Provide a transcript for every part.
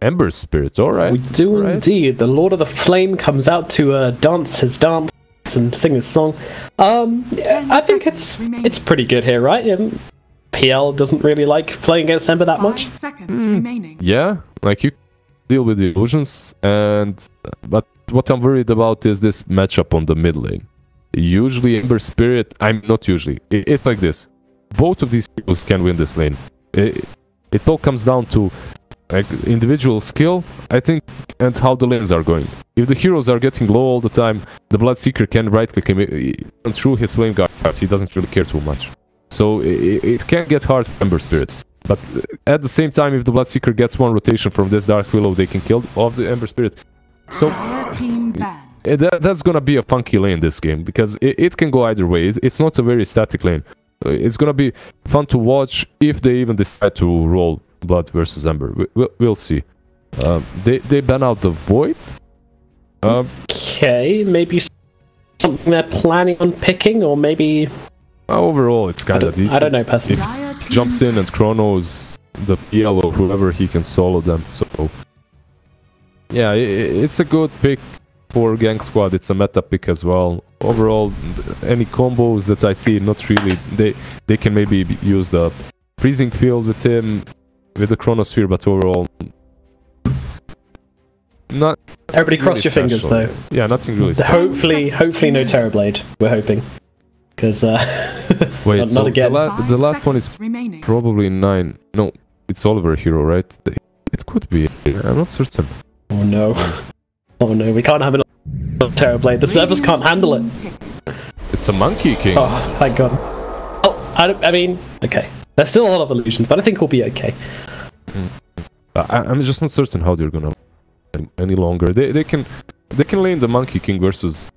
Ember Spirit, alright. We do indeed. The Lord of the Flame comes out to dance his dance and sing his song. I think it's pretty good here, right? PL doesn't really like playing against Ember that much. 5 seconds remaining. Yeah, like you deal with the illusions, but what I'm worried about is this matchup on the mid lane. Usually Ember Spirit, it's like this. Both of these heroes can win this lane. It all comes down to like individual skill, I think, and how the lanes are going. If the heroes are getting low all the time, the Bloodseeker can right-click him through his flame guards. He doesn't really care too much. So it can get hard for Ember Spirit. But at the same time, if the Bloodseeker gets one rotation from this Dark Willow, they can kill off the Ember Spirit. So that's gonna be a funky lane this game, because it can go either way. It's not a very static lane. It's gonna be fun to watch if they even decide to roll Blood versus Ember. We'll see. They ban out the Void. Okay, maybe something they're planning on picking, or maybe... Overall, it's kind of decent. I don't know, personally. If he jumps in and chronos the PL or whoever, he can solo them. So, yeah, it's a good pick for Gangsquad. It's a meta pick as well. Overall, any combos that I see, not really. They can maybe use the freezing field with him, with the chronosphere, but overall, not. Everybody cross your fingers, though. Yeah, nothing really. Hopefully no Terrorblade. We're hoping, because wait, not again. The last one is probably 9. No, it's Oliver hero, right? It could be. I'm not certain. Oh no! Oh no! We can't have an Terrorblade. The servers can't handle it. It's a Monkey King. Oh, thank God. Oh, I mean, okay. There's still a lot of illusions, but I think we'll be okay. I'm just not certain how they're gonna any longer. They can lane the Monkey King versus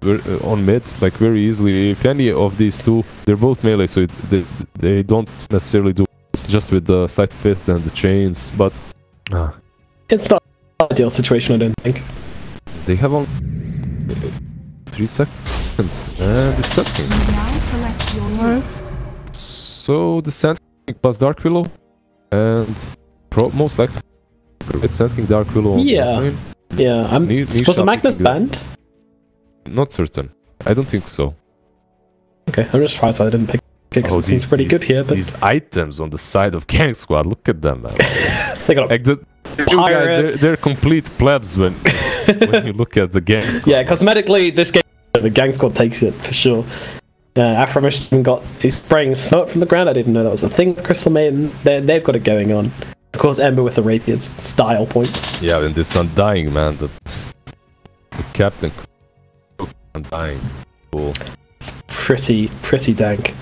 on mid like very easily. If any of these two, they're both melee, so they don't necessarily do just with the side fit and the chains. But it's not an ideal situation, I don't think. They have only 3 seconds, and it's something. Now select your moves. So the Sand King plus Dark Willow, and most likely it's Sand King Dark Willow. Yeah, yeah. Was the Magnus banned? Not certain. I don't think so. Okay, I'm just surprised why I didn't pick. It seems pretty good here. But these items on the side of Gangsquad, look at them, man. They got like the guys, they're complete plebs when you look at the Gangsquad. Yeah, cosmetically, this game, the Gangsquad takes it for sure. Aframish he's spraying smoke from the ground. I didn't know that was a thing. Crystal Maiden, they've got it going on. Of course, Ember with the rapiers, style points. Yeah, and this Undying, man, the Captain Undying. Cool. It's pretty dank.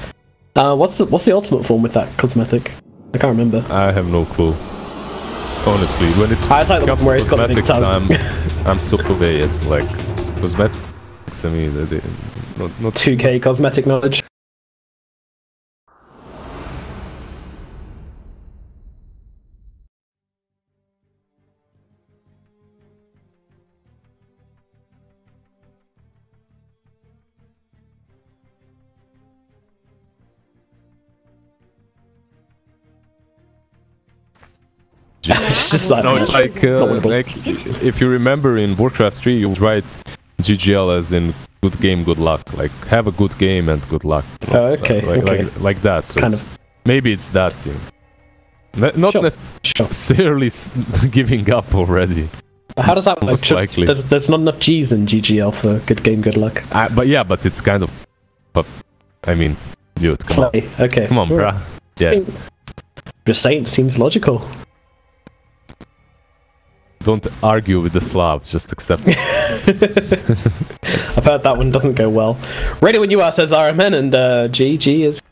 What's the ultimate form with that cosmetic? I can't remember. I have no clue. Honestly, when it comes to cosmetics, I'm so away. It's like cosmetics. I mean, not 2K cosmetic knowledge. No, it's like if you remember in Warcraft 3, you write GGL as in good game, good luck. Like have a good game and good luck. Oh, okay. Like that. So maybe it's that thing. Not necessarily giving up already. How does that Most work? likely. There's not enough G's in GGL for good game, good luck. But it's kind of. But I mean, dude, come on. Okay. Come on, bruh. Yeah. Just saying, it seems logical. Don't argue with the Slav, just accept it. I've heard that one doesn't go well. Ready when you are, says RMN, and GG is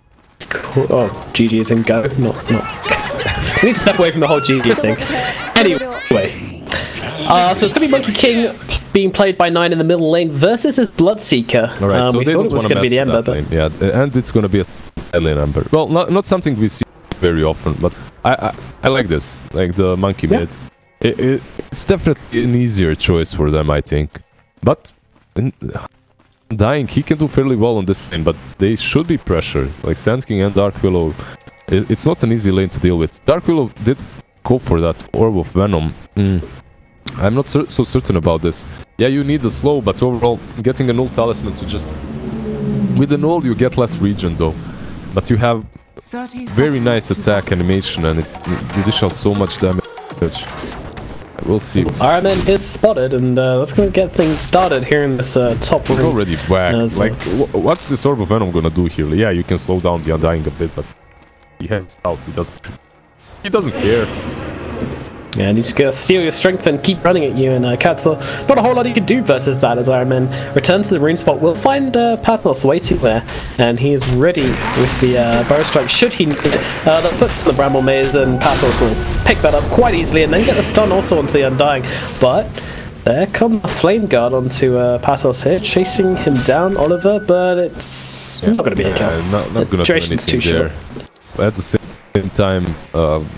cool. Oh, GG is in go, not. We need to step away from the whole GG thing. Anyway, so it's gonna be Monkey King being played by 9 in the middle lane versus his Bloodseeker. Alright, so we thought it was gonna be the Ember, but yeah, and it's gonna be a side lane Ember. Well, not something we see very often, but I like this, like the Monkey mid. It's definitely an easier choice for them, I think. But Dying, he can do fairly well on this lane, but they should be pressured. Like Sand King and Dark Willow, it's not an easy lane to deal with. Dark Willow did go for that Orb of Venom. I'm not so certain about this. Yeah, you need the slow, but overall, getting an ult talisman to just... With an ult, you get less regen though. But you have 30 very nice seconds attack animation, and you dish out so much damage. We'll see. Iron Man is spotted, and that's going to get things started here in this top He's ring. already whacked. Like, what's this Orb of Venom gonna do here? Yeah, you can slow down the Undying a bit, but he has out. He doesn't care. Yeah, and you just gotta steal your strength and keep running at you, and Katzel, not a whole lot he can do versus that as Iron Man returns to the rune spot. We'll find Pathos waiting there, and he's ready with the bow strike should he need it. They'll put the Bramble Maze, and Pathos will pick that up quite easily, and then get the stun also onto the Undying. But there come the Flame Guard onto Pathos here, chasing him down, Oliver, but it's not going to be a kill. Not gonna do Duration's anything too there. short. At the same time,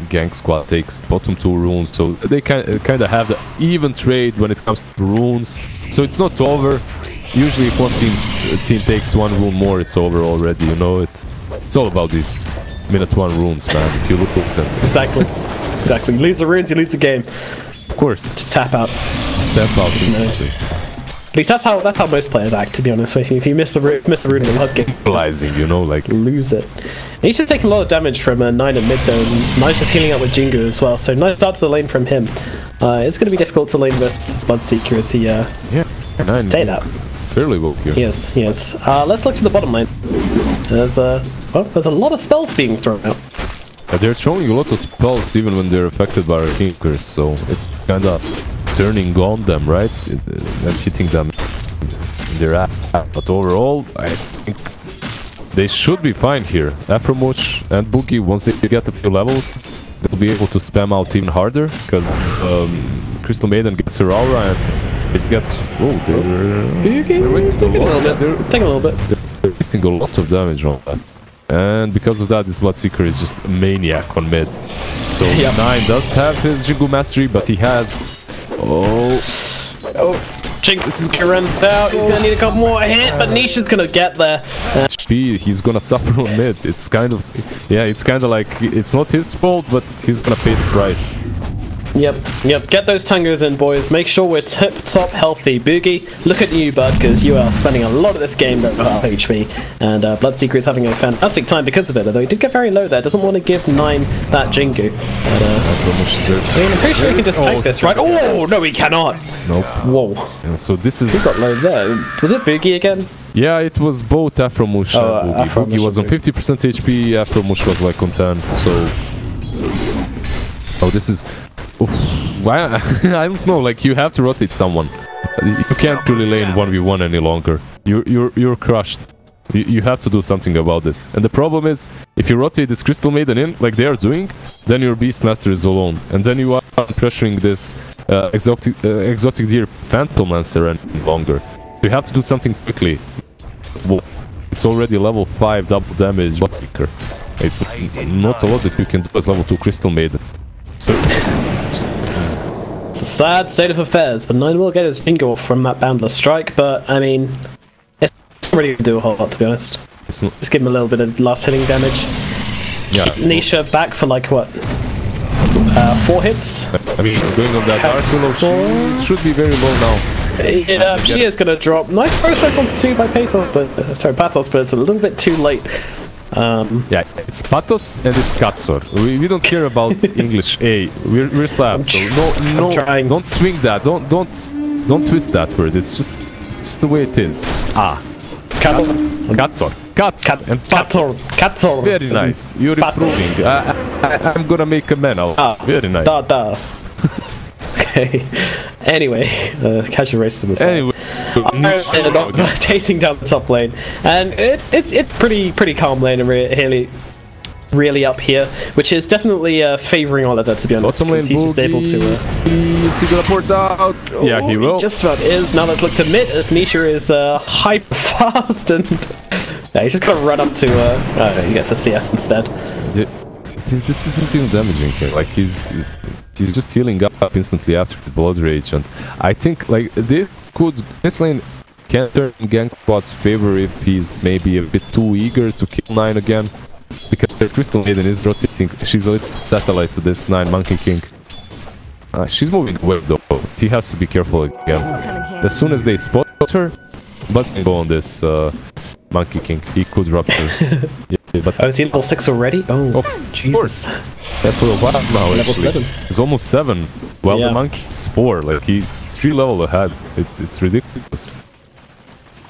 Gangsquad takes bottom 2 runes, so they kind of have the even trade when it comes to runes. So it's not over. Usually, if one team takes 1 rune more, it's over already. You know, it's all about these minute 1 runes, man. If you look at them, Exactly. You lose the runes, you lose the game. Of course, Just tap out. just step out instantly. At least that's how most players act, to be honest with you. If you miss the rune in the love game, Equalizing, you know, like lose it. And he's just taking a lot of damage from 9 at mid though, and 9's just healing up with Jingu as well, so nice start to the lane from him. It's going to be difficult to lane versus Bloodseeker as he yeah, 9 say that. fairly well here. He is. Let's look to the bottom lane. There's a lot of spells being thrown out. They're throwing a lot of spells even when they're affected by our Tinkers, so it's kind of turning on them, right? And hitting them in their ass. But overall, I think they should be fine here. Afromuch and Boogie, once they get a few levels, they'll be able to spam out even harder, because Crystal Maiden gets her aura and it gets... Oh, they're wasting a little bit. They're wasting a lot of damage on that. And because of that, this Bloodseeker is just a maniac on mid. So 9 does have his Jingu Mastery, but he has... Jink, this is gonna run out. He's gonna need a couple more hit, but Nisha's gonna get there. He's gonna suffer on mid. It's kind of... Yeah, it's kind of like... It's not his fault, but he's gonna pay the price. Yep. Get those tangos in, boys. Make sure we're tip-top healthy. Boogie, look at you, bud, because you are spending a lot of this game at half HP. And Bloodseeker is having a fantastic time because of it, although he did get very low there. Doesn't want to give 9 that Jingu. But, I'm pretty sure he can just take this, right? Oh, no, he cannot. Nope. Whoa. Yeah, so this is... Who got low there? Was it Boogie again? Yeah, it was both Afromush and Boogie. Boogie was on 50% HP, Afromush was like on 10, so... Oh, this is... Oof. Why? I don't know, like, you have to rotate someone. You can't really lane 1v1 any longer. You're crushed. You have to do something about this. And the problem is, if you rotate this Crystal Maiden in, like they are doing, then your Beastmaster is alone. And then you are pressuring this exotic deer Phantom Lancer and longer. You have to do something quickly. Well, it's already level 5 double damage Bloodseeker. It's not a lot that you can do as level 2 Crystal Maiden. So... It's a sad state of affairs, but 9 will get his Jingu off from that Boundless Strike, but, I mean, it's not really going to do a whole lot, to be honest. Just give him a little bit of last hitting damage. Yeah. Nisha back for, like, what? 4 hits? I mean, going on that Dark Willow, she should be very low now. Yeah, she is going to drop. Nice first strike onto 2 by Pathos, but it's a little bit too late. Yeah, it's Pathos and it's Katsor. We don't care about English A. We're Slavs, so no, don't swing that. Don't twist that word. It's just the way it is. Katsor. Kat and Katsor. Very nice. You're improving. I'm gonna make a man out. Very nice. Okay. Anyway, catch a race to the Anyway, chasing down the top lane, and it's pretty calm lane and really up here, which is definitely favouring Oliver, to be honest. Bottom lane, he's just able to. Is he gonna port out? Yeah, he will. Just about is. Now let's look to mid as Nisha is hyper fast, and yeah, he's just gonna run up to. He gets a CS instead. This isn't even damaging here. Like he's just healing up instantly after the blood rage, and I think like this lane can turn in Gangsquad's favor if he's maybe a bit too eager to kill 9 again. because Crystal Maiden is rotating. She's a little satellite to this 9 Monkey King. She's moving away though. He has to be careful again. As soon as they spot her, but can go on this Monkey King. He could rupture. Yeah, but is he level 6 already? Oh, Jesus. Yeah, for a while now, Level actually. 7. He's almost 7. Well, Yeah. the Monkey's 4. Like, he's 3 level ahead. It's ridiculous.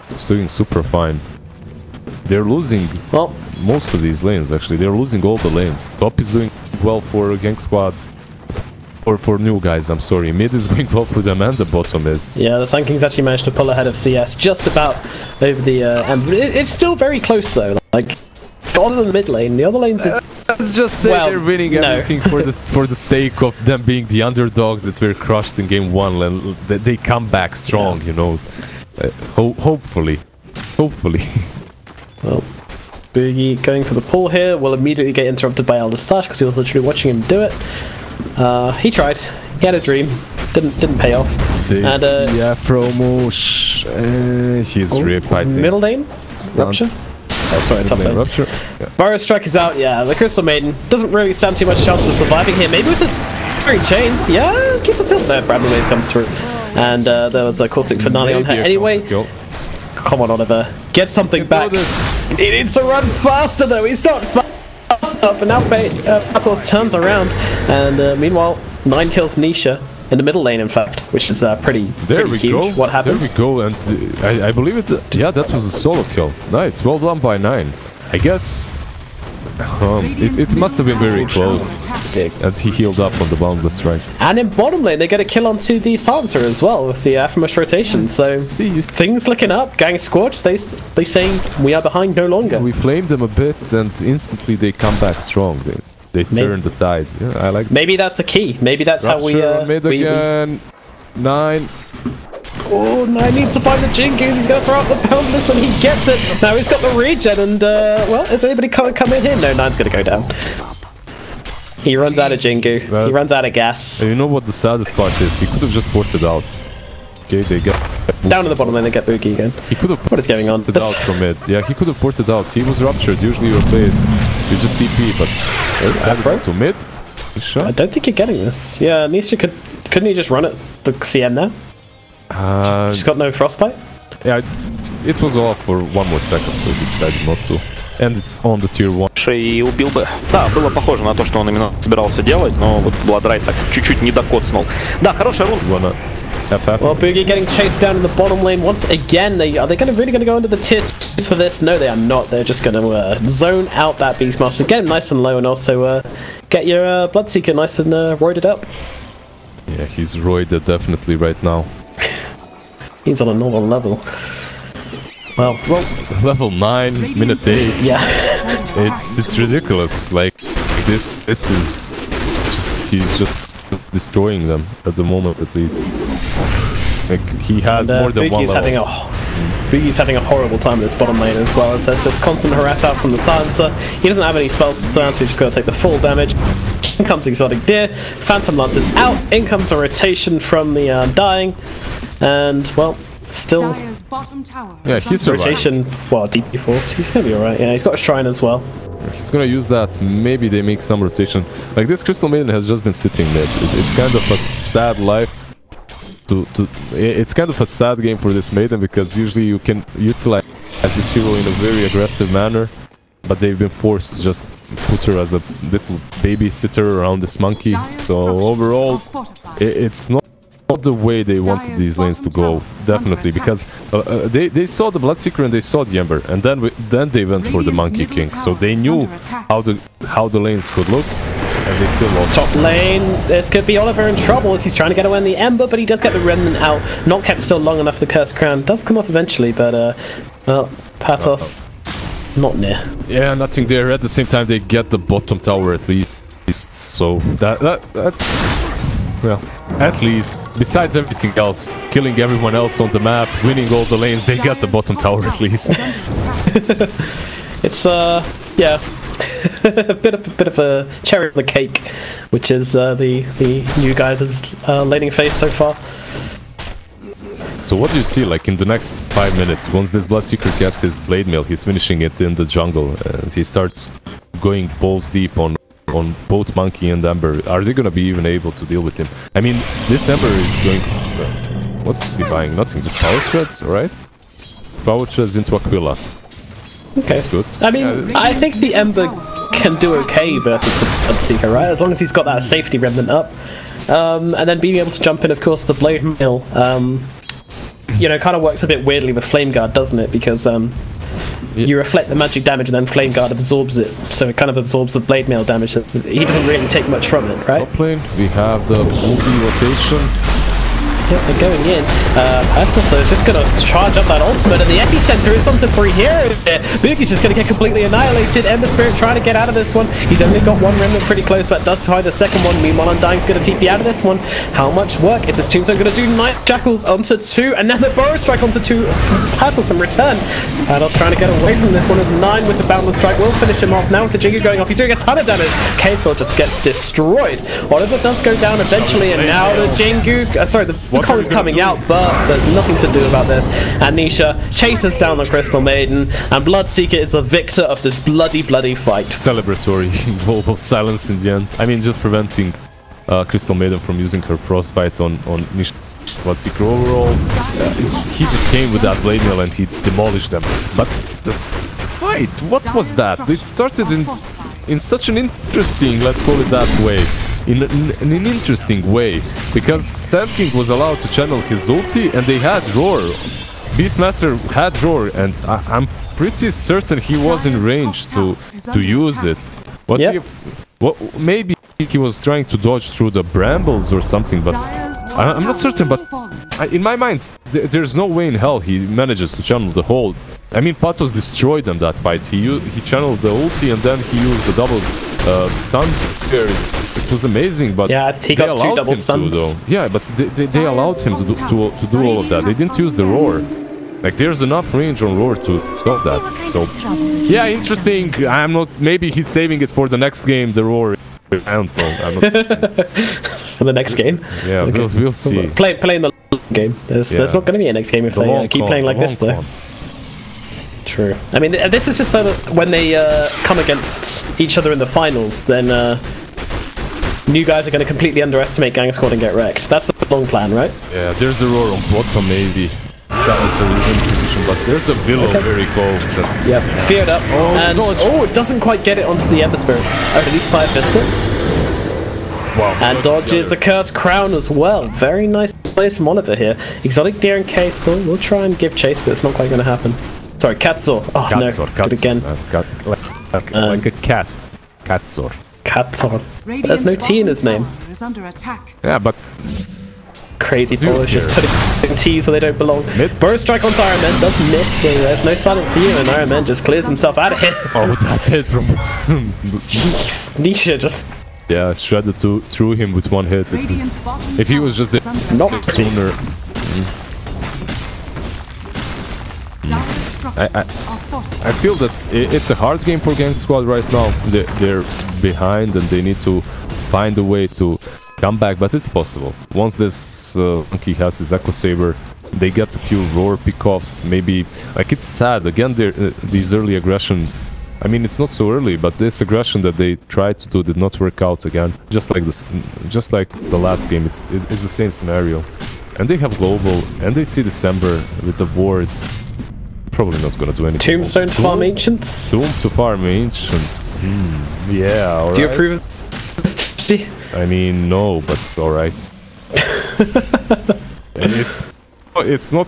He's doing super fine. They're losing most of these lanes, actually. They're losing all the lanes. Top is doing well for Gangsquad. Or for new guys, I'm sorry. Mid is going well for them and the bottom is. Yeah, the Sun Kings actually managed to pull ahead of CS just about over the Ember. It's still very close though. Like, on the mid lane, the other lanes are... Let's just say they're winning everything for the sake of them being the underdogs that were crushed in game 1. And they come back strong, you know. Hopefully. Well, Boogie going for the pull here will immediately get interrupted by Elder Stash because he was literally watching him do it. He tried. He had a dream. Didn't pay off. And yeah, promo. He's ripped, I think. Middle lane? Rupture? Oh, sorry, top lane. Rupture. Yeah. Burrow Strike is out, yeah. The Crystal Maiden doesn't really stand too much chance of surviving here. Maybe with his Spirit Chains, yeah, keeps us up there. Bradley Maze comes through. And there was a caustic finale on her anyway. Come on, Oliver. Get something back. He needs to run faster, though. He's not fast enough. And now Patos turns around. And meanwhile, 9 kills Nisha. In the middle lane, in fact, which is pretty huge. What happened? There we go, and I believe it. Yeah, that was a solo kill. Nice, well done by 9. I guess it must have been very close. And he healed up on the Boundless Strike. And in bottom lane, they get a kill onto the Silencer as well with the Affirmous rotation. So things looking up. Gangsquad, they say we are behind no longer. We flamed them a bit, and instantly they come back strong. They turn the tide. Yeah, I like that. Maybe that's the key. Maybe that's how we... mid again. 9. Oh, 9 needs to find the Jingoos. He's going to throw out the Boundless and he gets it. Now he's got the regen and, well, is anybody come in here? No, 9's going to go down. He runs out of Jingu. He runs out of gas. You know what the saddest part is? He could have just ported out. Okay, they get... Down to the bottom lane, they get Boogie again. He could have what is going on? ported out from mid. Yeah, he could have ported out. He was ruptured. Usually your plays, you just TP, but... to mid? I don't think you're getting this. Yeah, Nisha couldn't he just run it the CM now? She's got no frostbite? Yeah, it was off for 1 more second, so he decided not to. And it's on the tier 1. И убил бы. Да, было похоже на то, что он именно собирался делать, но вот Bloodrite так чуть-чуть не докоцнул. Да, хорошая рунда. Well, Boogie getting chased down in the bottom lane once again. Are they really going to go into the tier 2s for this? No, they are not. They're just going to zone out that Beastmaster, get him nice and low, and also get your Bloodseeker nice and roided up. Yeah, he's roided definitely right now. He's on a normal level. Well, level 9, minute 8. Yeah, it's ridiculous. Like this is he's just destroying them at the moment, at least. Like he has more than one level. Boogie's having a horrible time in its bottom lane as well. So it's just constant harass out from the Silencer. He doesn't have any spells to surround, so he's just got to take the full damage. In comes Exotic Deer. Phantom Lance is out. In comes a rotation from the Undying. And, well, still... Yeah, he's rotation, well, DP Force. He's going to be alright. Yeah, he's got a Shrine as well. He's gonna use that. Maybe they make some rotation. Like this Crystal Maiden has just been sitting mid. It's kind of a sad life. It's kind of a sad game for this Maiden because usually you can utilize this hero in a very aggressive manner, but they've been forced to just put her as a little babysitter around this monkey. So overall, it's not the way they wanted these lanes to go, definitely, because they saw the Bloodseeker and they saw the Ember, and then they went for the Monkey King, so they knew how the lanes could look, and they still lost. Top lane, this could be Oliver in trouble as he's trying to get away in the Ember, but he does get the Remnant out. Not kept still long enough. The Cursed Crown does come off eventually, but well, Patos not near. Yeah, nothing there. At the same time, they get the bottom tower at least, so that's. Well, at least, besides everything else, killing everyone else on the map, winning all the lanes, they got the bottom tower at least. It's yeah, a bit of a cherry on the cake, which is the new guys' laning phase so far. So what do you see, like, in the next 5 minutes? Once this Bloodseeker gets his Blade Mail, he's finishing it in the jungle, and he starts going balls deep on both Monkey and Ember. Are they gonna be even able to deal with him? I mean, this Ember is going... what is he buying? Nothing, just power treads, alright? Power treads into Aquila. Okay. Sounds good. I mean, I think the Ember can do okay versus the Bloodseeker, right? As long as he's got that safety remnant up. And then being able to jump in, of course, the Blade Mail, you know, kind of works a bit weirdly with Flame Guard, doesn't it? Because you reflect the magic damage and then Flame Guard absorbs it, so it kind of absorbs the Blade Mail damage. So he doesn't really take much from it, right? Top lane, we have the movie rotation. Yep, they're going in. Pertles is just going to charge up that ultimate, and the epicenter is onto 3 heroes here. Boogie's just going to get completely annihilated. Ember Spirit trying to get out of this one. He's only got one remnant pretty close, but does hide the second one. Meanwhile, Undying's going to TP out of this one. How much work is this Tombstone going to do? Night Shackles onto 2, and then the Burrow Strike onto 2. Pertles in return. Pertles trying to get away from this one as 9 with the Boundless Strike will finish him off. Now with the Jingu going off, he's doing a ton of damage. K-Sword just gets destroyed. Oliver does go down eventually, and now the Jingu... sorry, the Wukong is coming out, but there's nothing to do about this. And Nisha chases down the Crystal Maiden, and Bloodseeker is the victor of this bloody fight. Celebratory global silence in the end. I mean, just preventing Crystal Maiden from using her frostbite on Nisha. Bloodseeker overall, he just came with that blade mail and he demolished them. But that's fight, what was that? It started in such an interesting, let's call it that way, in an interesting way, because Sand King was allowed to channel his ulti and they had Roar. Beastmaster had Roar, and I'm pretty certain he was in range to use it. Was he? Well, maybe he was trying to dodge through the brambles or something, but I'm not certain. But in my mind, there's no way in hell he manages to channel the whole. I mean, Patos destroyed them that fight. He channeled the ulti and then he used the double stun. It was amazing, but yeah, he got 2 double stuns. Yeah, but they allowed him to do all of that. They didn't use the Roar. Like, there's enough range on Roar to stop that. So, yeah, interesting. I'm not... Maybe he's saving it for the next game, the Roar. I don't know. I'm not... For the next game? Yeah, okay. we'll see. Playing the game. There's not going to be a next game if they keep playing like this, though. True. I mean, this is just so that when they come against each other in the finals, then new guys are going to completely underestimate Gangsquad and get wrecked. That's the long plan, right? Yeah, there's a Roar on bottom, maybe. Silencer is in position, but there's a Willow very close. Yeah, feared up. Oh, it doesn't quite get it onto the Ember Spirit. Oh, at least Side Fist it. Wow. And dodges a Cursed Crown as well. Very nice place from Oliver here. Exotic Deer and K-Sword. We'll try and give chase, but it's not quite going to happen. Sorry, Catsor. Oh, Catsor, no. Good again. Like a cat. Catsor. Catsor. There's no T in his name. Yeah, but... Crazy Polish just putting T's where they don't belong. Burrow Strike onto Iron Man does miss, so there's no silence for you, and Iron Man just clears himself out of here. Oh, that's it from... Jeez, Nisha just... Yeah, shredded through him with one hit. It was, if he was just not sooner... I feel that it's a hard game for Gangsquad right now. They're behind and they need to find a way to come back, but it's possible. Once this monkey has his Echo Saber, they get a few Roar pickoffs. Maybe, like, it's sad again. These early aggression. I mean, it's not so early, but this aggression that they tried to do did not work out again. Just like this, just like the last game, it's the same scenario. And they have global, and they see December with the ward. Probably not gonna do anything. Tombstone to farm Ancients. Tomb to farm Ancients. Yeah. All right. Do you approve of this? I mean, no, but all right. it's not.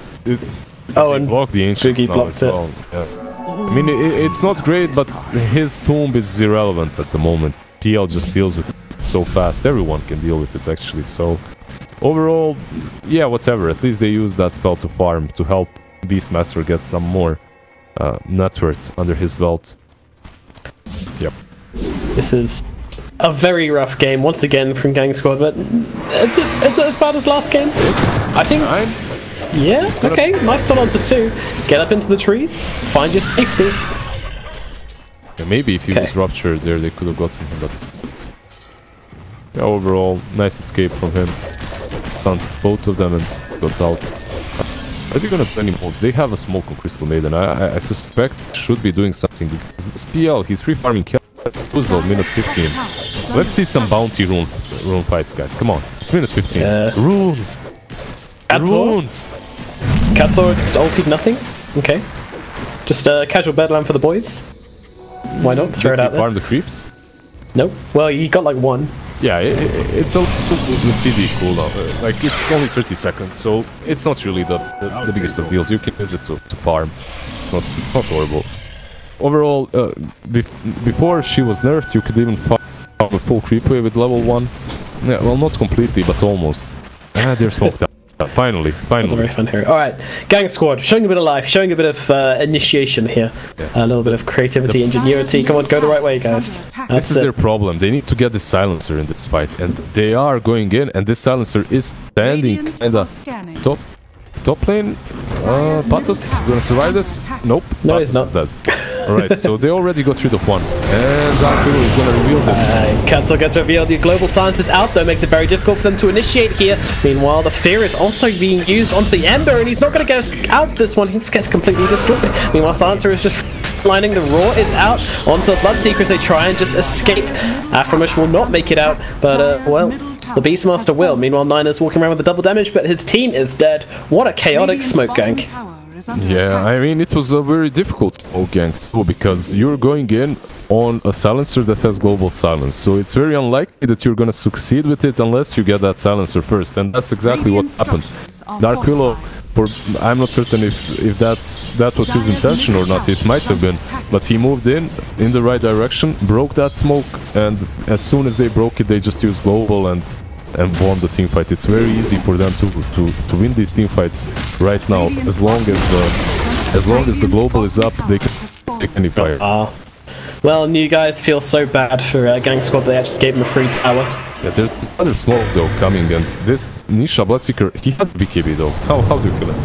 And block the Ancients now as well. Yeah. I mean, it's not great, but his tomb is irrelevant at the moment. PL just deals with it so fast. Everyone can deal with it, actually. So, overall, yeah, whatever. At least they use that spell to farm, to help Beastmaster get some more net worth under his belt. Yep. This is a very rough game, once again, from Gangsquad, but is it as bad as last game? I think... Yeah, okay, nice stun onto 2. Get up into the trees, find your safety. Yeah, maybe if he was ruptured there, they could have gotten him, but... Yeah, overall, nice escape from him. Stunned both of them and got out. Are they gonna play any moves? They have a smoke on Crystal Maiden. I suspect should be doing something, because this PL, he's free farming kill. refusal, minute 15. Let's see some bounty rune fights, guys. Come on, it's minute 15. Runes! Runes! Katzo just ultied nothing? Okay. Just a casual bedlam for the boys. Why not? Throw it out there. Farm the creeps? Nope. Well, you got like one. Yeah, it's a the CD cooldown. Like, it's only 30 seconds, so it's not really the biggest of deals. You can use it to farm. It's not horrible. Overall, before she was nerfed, you could even farm a full creep wave with level 1. Yeah, well, not completely, but almost. Ah, they're smoked out. Finally. That's a very fun hero. Alright, Gangsquad, showing a bit of life, showing a bit of initiation here. Yeah. A little bit of creativity, ingenuity. Come on, go the right way, guys. This is their problem. They need to get the silencer in this fight, and they are going in, and this silencer is standing kinda top lane. Patos gonna survive this? Nope. No, Patos he's not. is dead. Alright, so they already got rid of one. And Darkwill is gonna reveal this. Cancel gets revealed. The global silence is out though, makes it very difficult for them to initiate here. Meanwhile, the fear is also being used onto the Ember, and he's not gonna get us out this one. He just gets completely destroyed. Meanwhile, Silencer is just lining. The Raw is out onto the Bloodseeker as they try and just escape. Aframish will not make it out, but well, the Beastmaster will. Meanwhile, Niner's walking around with the double damage, but his team is dead. What a chaotic smoke gank. Yeah, I mean, it was a very difficult smoke gank too, because you're going in on a silencer that has global silence, so it's very unlikely that you're gonna succeed with it unless you get that silencer first, and that's exactly what happened. Dark Willow, I'm not certain if that was his intention or not. It might have been, but he moved in the right direction, broke that smoke, and as soon as they broke it, they just used global and won the team fight. It's very easy for them to win these team fights right now. As long as the global is up, they can take any fire. Well, you guys feel so bad for Gangsquad. They actually gave him a free tower. Yeah, there's another smoke though coming, and this Nisha Bloodseeker, he has BKB though. How do you kill him?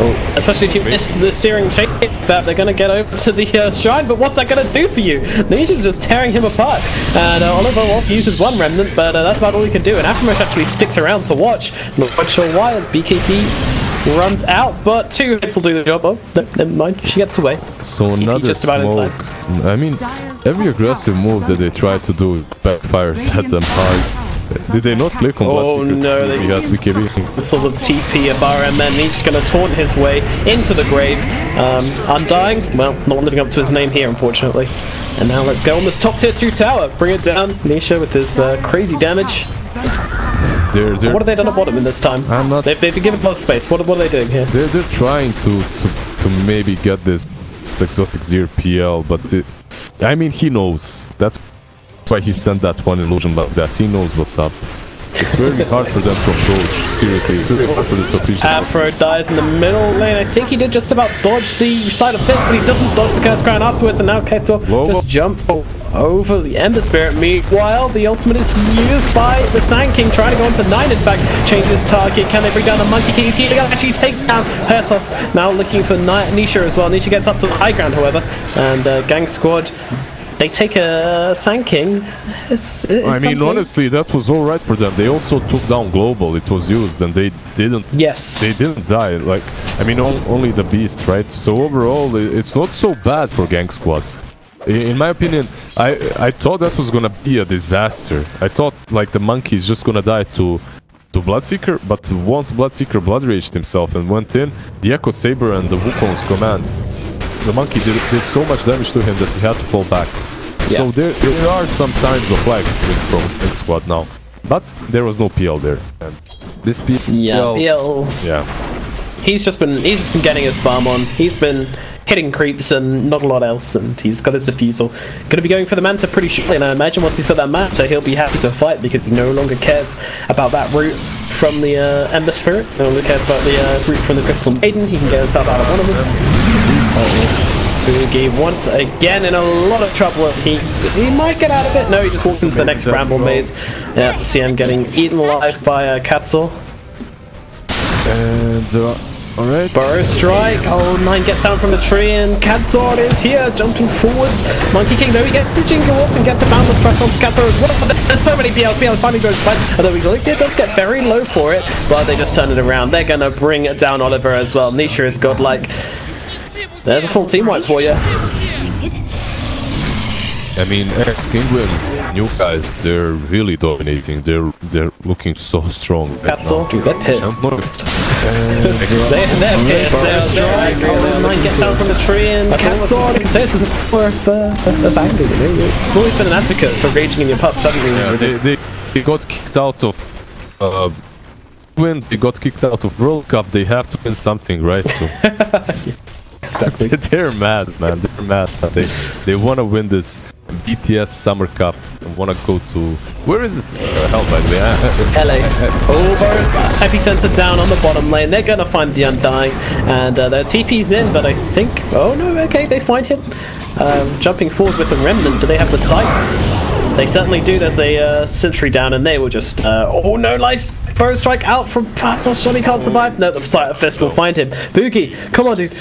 Oh, especially if you miss the searing chain, that they're gonna get over to the shrine. But what's that gonna do for you? Nisha's just tearing him apart, and Oliver Wolf uses one remnant, but that's about all he can do. And Aframish actually sticks around to watch. Not quite sure why. BKB runs out, but 2 hits will do the job. Oh, no, never mind. She gets away. So another just about smoke. I mean, every aggressive move that they try to do backfires at them hard. Did they not click on Bloodseeker? Oh no, he has BKB. The sort of TP of RMN. He's just going to taunt his way into the grave. Undying, well, not living up to his name here, unfortunately. And now let's go on this top tier 2 tower. Bring it down. Nisha with his crazy damage. What have they done at bottom in this time? They've been given plus space. What are they doing here? They're trying to maybe get this exotic deer PL, but I mean, he knows. That's why he sent that one illusion like that. He knows what's up. It's very hard for them to approach. Seriously, it's very hard for them to approach. Afro dies in the middle lane. I think he did just about dodge the side of fist, but he doesn't dodge the Curse Crown afterwards, and now Keto just jumped over the Ember Spirit. Meanwhile, the ultimate is used by the Sand King, trying to go on to 9, in fact, changes target. Can they bring down the Monkey King? He actually takes down Hertos, now looking for Nisha as well. Nisha gets up to the high ground, however, and Gangsquad, they take a Sand King. I mean, honestly, that was all right for them. They also took down global. It was used, and they didn't. Yes. They didn't die. Like, I mean, only the beast, right? So overall, it's not so bad for Gangsquad. In my opinion, I thought that was gonna be a disaster. I thought like the monkey is just gonna die to Bloodseeker, but once Bloodseeker blood raged himself and went in, the Echo Saber and the Wukong's commands, the monkey did so much damage to him that he had to fall back. Yeah. So there are some signs of life from Gangsquad now, but there was no PL there. And this PL, yeah, he's just been getting his farm on. He's been hitting creeps and not a lot else, and he's got his defusal. Going to be going for the Manta pretty shortly, and I imagine once he's got that Manta, he'll be happy to fight because he no longer cares about that route from the Ember Spirit. No longer cares about the route from the Crystal Maiden. He can get himself out of one of them. Boogie once again in a lot of trouble. He might get out of it. No, he just walks into the next Bramble Maze. Yeah, CM getting eaten alive by Katzel. And alright. Burrow strike. Oh, 9 gets down from the tree, and Katzor is here, jumping forwards. Monkey King, though, he gets the Jingle off and gets a boundless strike onto Katzor as well. There's so many PL finally goes fight. Although he's like, it does get very low for it, but they just turn it around. They're gonna bring down Oliver as well. Nisha has got like, there's a full team wipe for you. I mean, England, new guys, they're really dominating. They're looking so strong. Castle, dude, they're pissed. They're pissed. They're strike. Nine gets down from the tree, and Cat's all I can say is a power of anger. You've always been an advocate for raging in your pups, haven't you? Yeah, they got kicked out of. When they got kicked out of World Cup, they have to win something, right? So exactly. they're mad, man. They're mad. They want to win this BTS Summer Cup and want to go to where is it? Hell, by the way. LA. Over. Epicenter down on the bottom lane. They're gonna find the Undying, and their TP's in, but I think. Oh no, okay, they find him. Jumping forward with the Remnant. Do they have the sight? They certainly do. There's a sentry down, and they will just. Oh no, nice bow strike out from Purple. Surely can't survive. No, the Sight of Fist will find him. Boogie, come on, dude.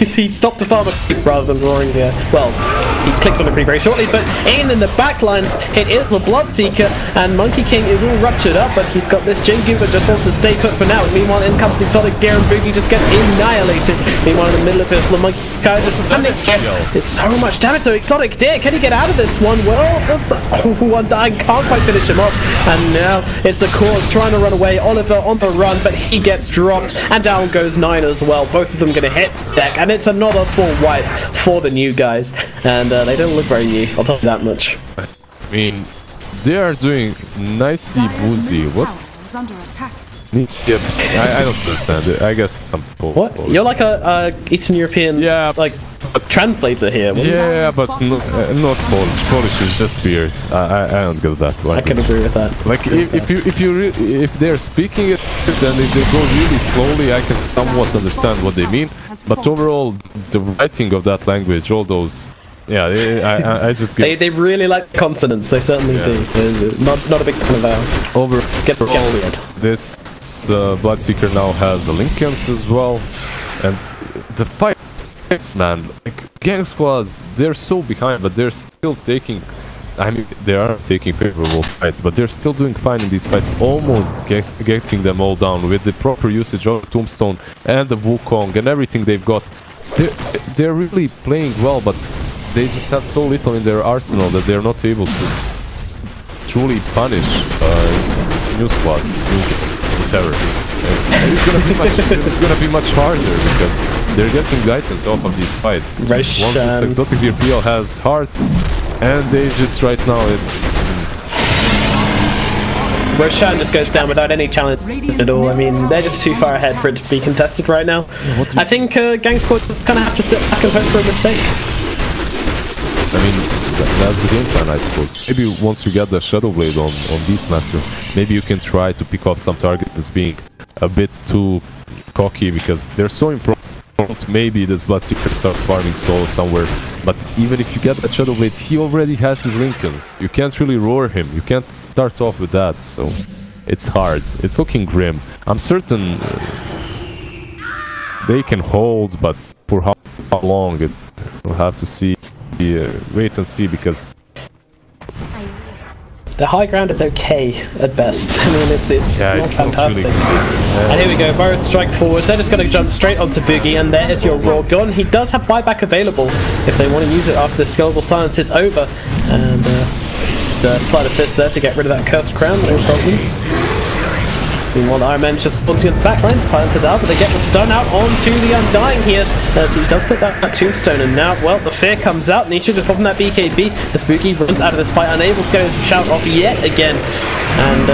He stopped the farmer rather than roaring here. Well, he clicked on the creep very shortly, but in the back line, it is the Bloodseeker, and Monkey King is all ruptured up, but he's got this Jingu that just wants to stay put for now. Meanwhile, in comes Exotic Gear, and Boogie just gets annihilated. Meanwhile, in the middle of it, the Monkey King just it's so much damage to Exotic Deer. Can he get out of this one? Well, Undying can't quite finish him off, and now it's the Cause trying to run away. Oliver on the run, but he gets dropped, and down goes 9 as well. Both of them going to hit deck, and it's another full wipe for the new guys, and they don't look very new, I'll tell you that much. I mean, they are doing nicey boozy. What? Under attack. Yeah, I don't understand it. I guess some people. What? You're like a Eastern European, like translator here. Yeah, but not Polish. Polish is just weird. I don't get that. I can agree with that. Like if they're speaking it, then if they go really slowly, I can somewhat understand what they mean. But overall, the writing of that language, all those. Yeah, I just get... They really like consonants. They certainly do. Not a big fan of vowels. Overall, this Bloodseeker now has the Lincolns as well, and the fights, man. Like Gangsquad, they're so behind, but they're still taking. I mean, they are taking favorable fights, but they're still doing fine in these fights. Almost getting them all down with the proper usage of Tombstone and the Wukong and everything they've got. They're really playing well, but they just have so little in their arsenal that they're not able to truly punish new squad, whatever. It's gonna be much harder because they're getting items off of these fights. Once this Exotic DPL has heart, and they just right now it's. Roshan just goes down without any challenge at all. I mean, they're just too far ahead for it to be contested right now. I think Gangsquad kind of have to sit back and hope for a mistake. I mean, that's the game plan, I suppose. Maybe once you get the Shadow Blade on Beastmaster, maybe you can try to pick off some target that's being a bit too cocky because they're so in front. Maybe this Bloodseeker starts farming solo somewhere, but even if you get that Shadow Blade, he already has his Lincolns. You can't really roar him. You can't start off with that, so it's hard. It's looking grim. I'm certain they can hold, but for how long, we'll have to see. Wait and see, because the high ground is okay at best. I mean, it's not fantastic. Really and here we go, Burrow strike forward. They're just going to jump straight onto Boogie, and there is your Raw gone. He does have buyback available if they want to use it after the Scalable Silence is over. And just slide a fist there to get rid of that Cursed Crown, no problems. Meanwhile, the Iron Man's just wanting at the back line, silences out, but they get the stun out onto the Undying here. So he does put that tombstone, and now, well, the fear comes out, and he should just pop that BKB. The Spooky runs out of this fight, unable to get his shout off yet again. And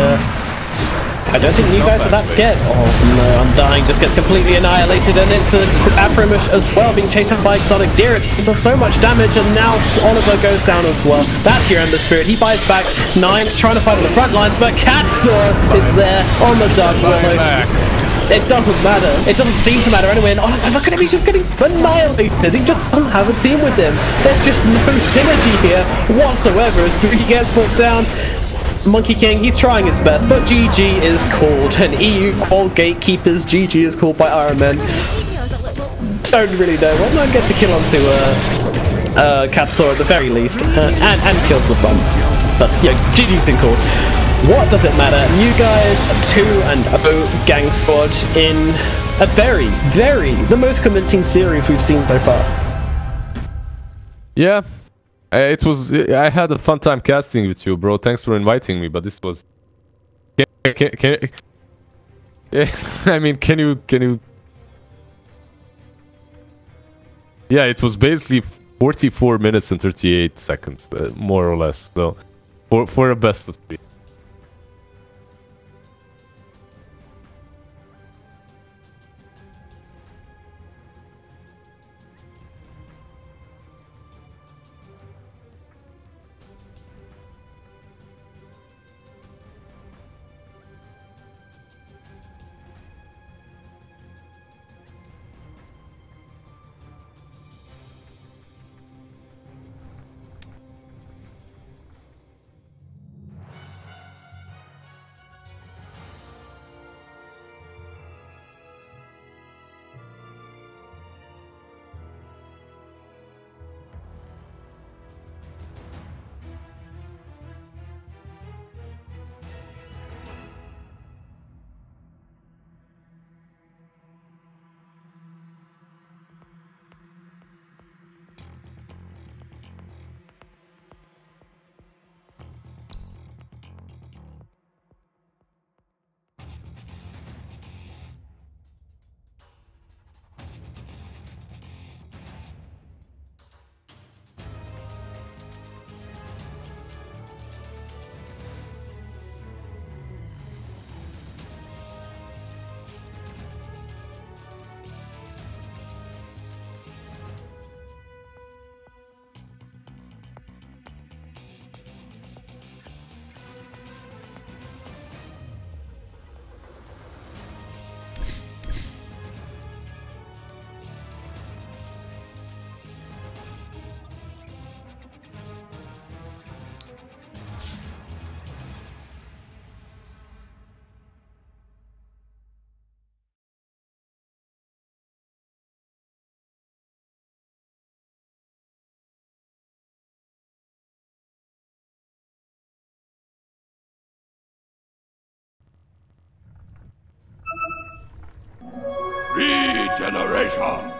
I don't think you guys are that scared. Oh no, Undying just gets completely annihilated, and it's Afromush as well, being chased up by Exotic Deer. It's does so much damage, and now Oliver goes down as well. That's your Ember Spirit. He buys back 9, trying to fight on the front lines, but Katsura is there on the Dark Willow. It doesn't matter. It doesn't seem to matter anyway. And Oliver, look at him, he's just getting annihilated. He just doesn't have a team with him. There's just no synergy here whatsoever as Boogie gets put down. Monkey King, he's trying his best, but GG is called. And EU Qual Gatekeepers, GG is called by Iron Man. Don't really know. Well, no one gets a kill onto Katsura at the very least, and kills the front. But yeah, GG's been called. What does it matter? New guys, 2-0 Gangsquad in a the most convincing series we've seen so far. Yeah, It was. I had a fun time casting with you, bro. Thanks for inviting me. But this was. I mean, can you? Yeah, it was basically 44 minutes and 38 seconds, more or less. So, for a best of 3. Regeneration!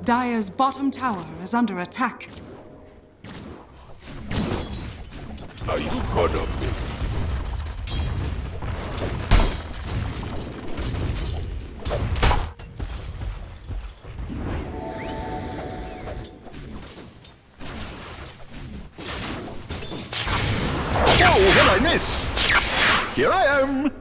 Dire's bottom tower is under attack. Are you gonna be? Oh, what did I miss? Here I am!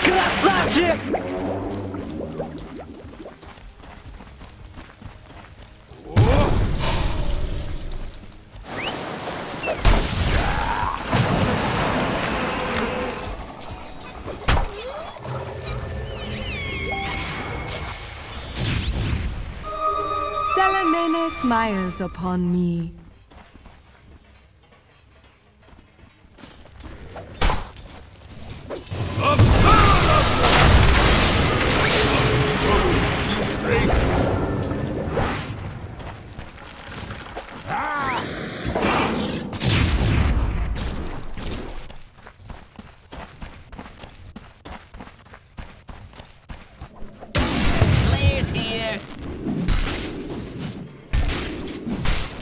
Красавчик! Salamene smiles upon me.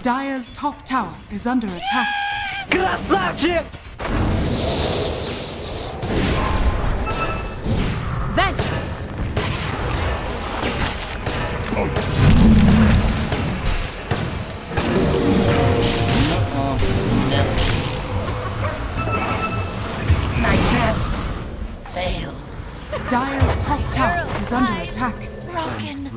Dire's top tower is under attack. Красавчик! Vent! failed. Dire's top tower is under attack. Broken.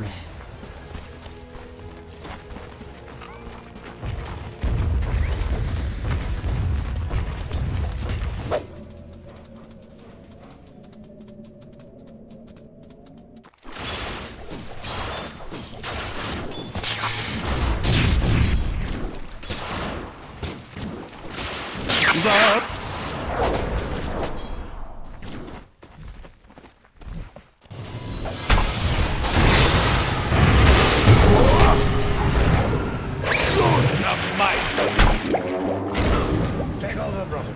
Take over, brother.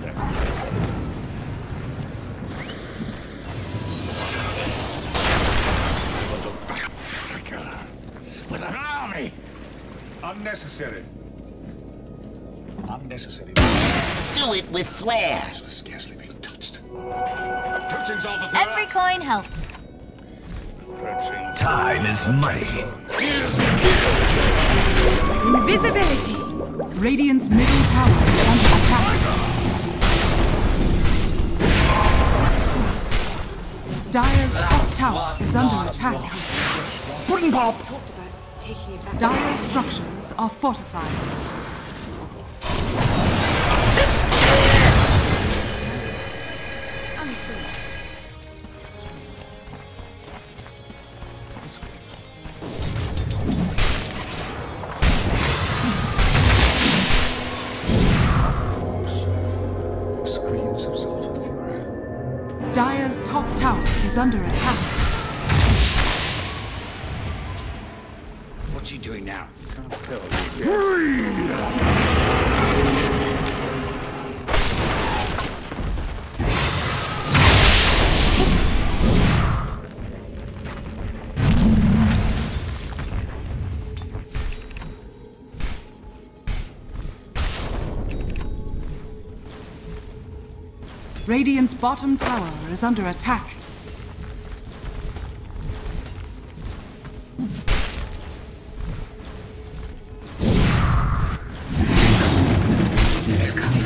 With an army! Unnecessary. Unnecessary. Do it with flair. This was scarcely being touched. Every coin helps. Time is money. Invisibility. Radiant's middle tower is under attack. Dire's top tower is under attack. Pudding pop! Dire's structures are fortified. Screams of sulfur fury. Dire's top tower is under attack. What's he doing now? Radiant's bottom tower is under attack. It's coming.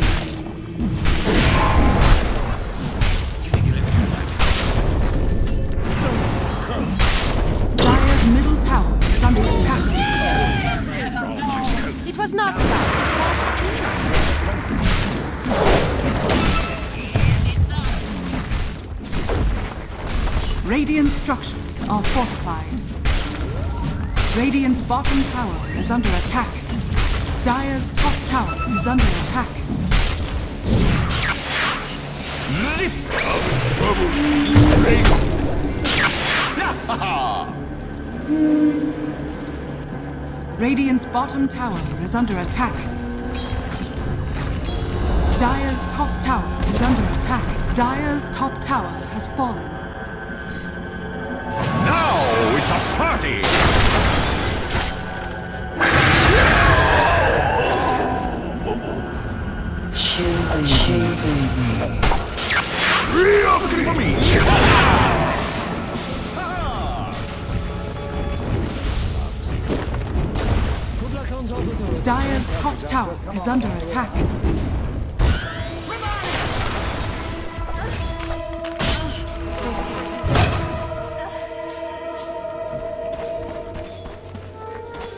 Dire's middle tower is under attack. It was not Radiant's structures are fortified. Radiant's bottom tower is under attack. Dire's top tower is under attack. Radiant's bottom tower is under attack. Dire's top tower is under attack. Dire's top tower has fallen. Now it's a party! Looking for me! Dire's top tower is under attack.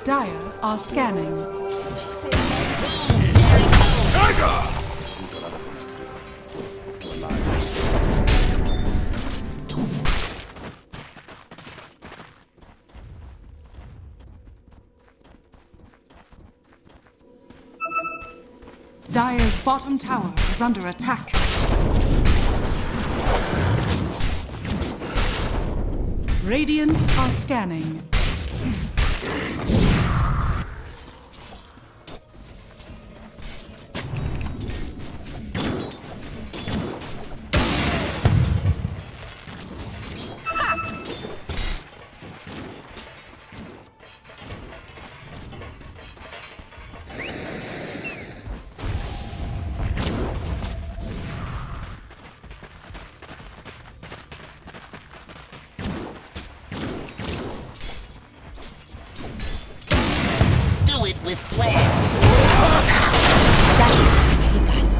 Dire are scanning. Dire's bottom tower is under attack. Radiant are scanning. With flair. Shadows take us.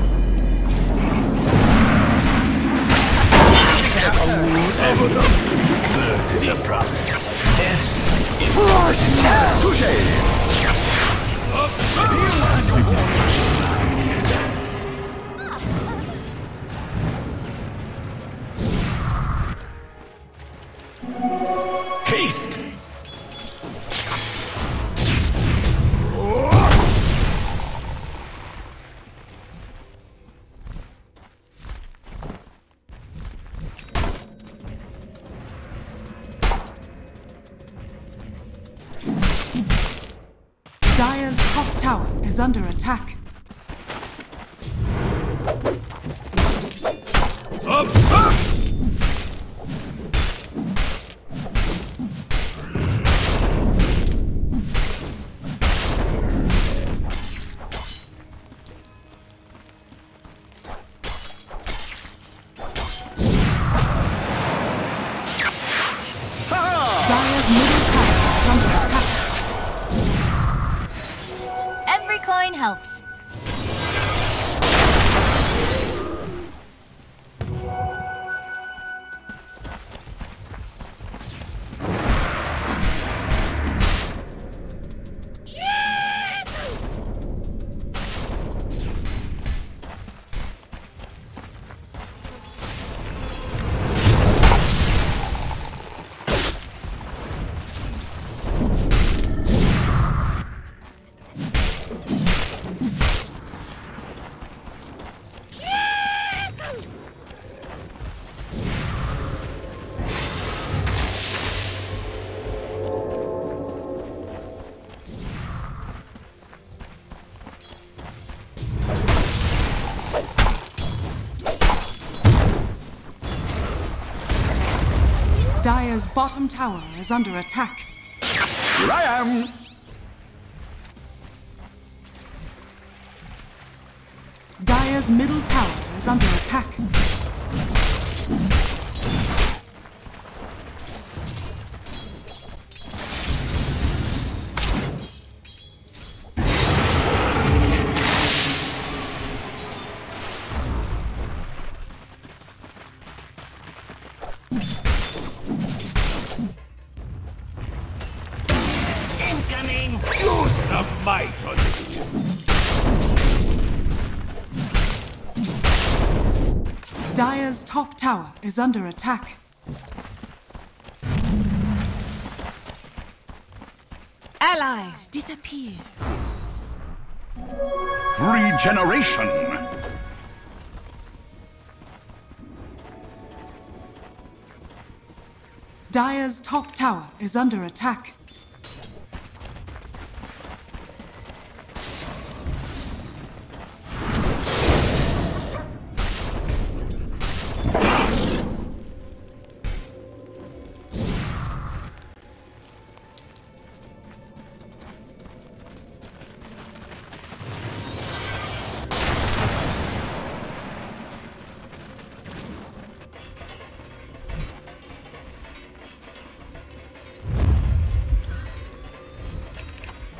Birth is a promise. Death is Touche! haste. Dire's top tower is under attack. Dire's middle tower is under attack. Every coin helps. Dire's bottom tower is under attack. Here I am! Dire's middle tower is under attack. Incoming! Use the might on you! Dire's top tower is under attack. Allies disappear. Regeneration! Dire's top tower is under attack.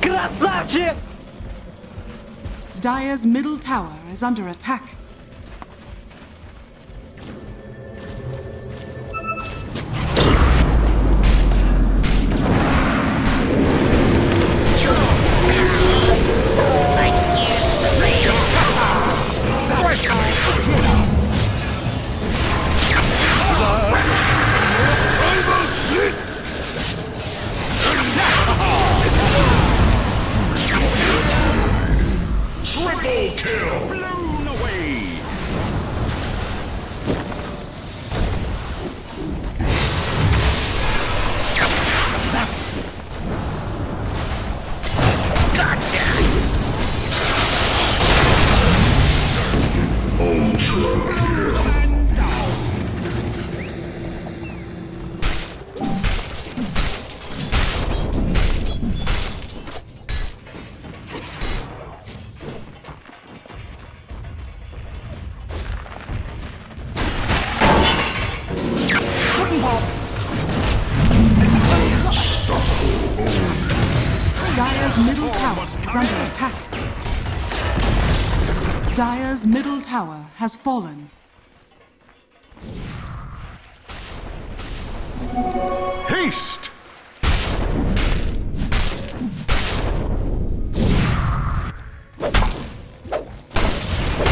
Красавчик! Dire's middle tower is under attack. Triple kill! Blown away! Dire's middle tower is under attack. Dire's middle tower has fallen. Feast!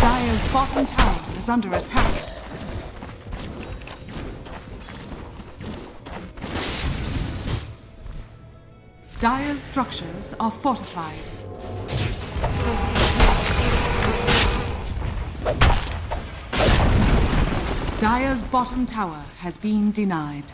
Dire's bottom tower is under attack. Dire's structures are fortified. Dire's bottom tower has been denied.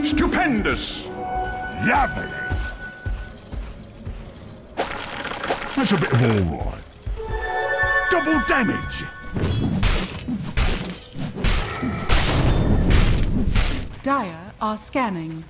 Stupendous! Lovely! That's a bit of all right. Double damage! Dire are scanning.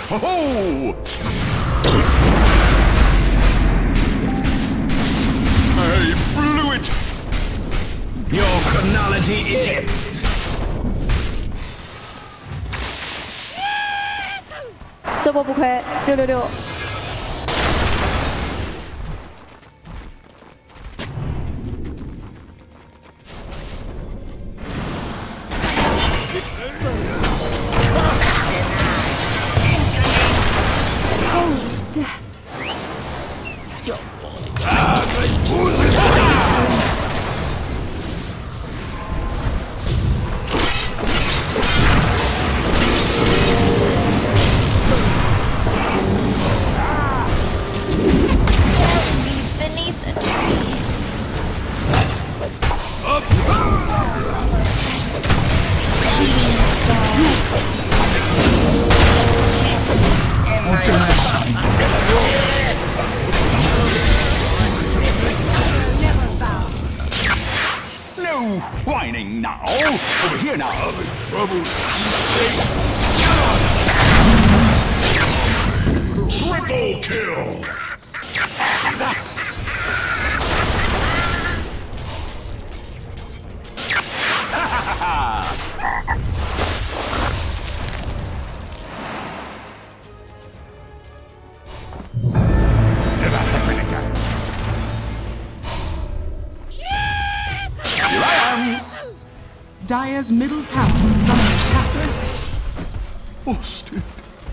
Ho-ho! I blew it! Your chronology ends. 这波不亏，666。Holy's death. Beneath a tree. No whining now! Over here now! Trouble! Triple kill! Never happen again. Here I am! Dire's middle tower is under attack. Busted.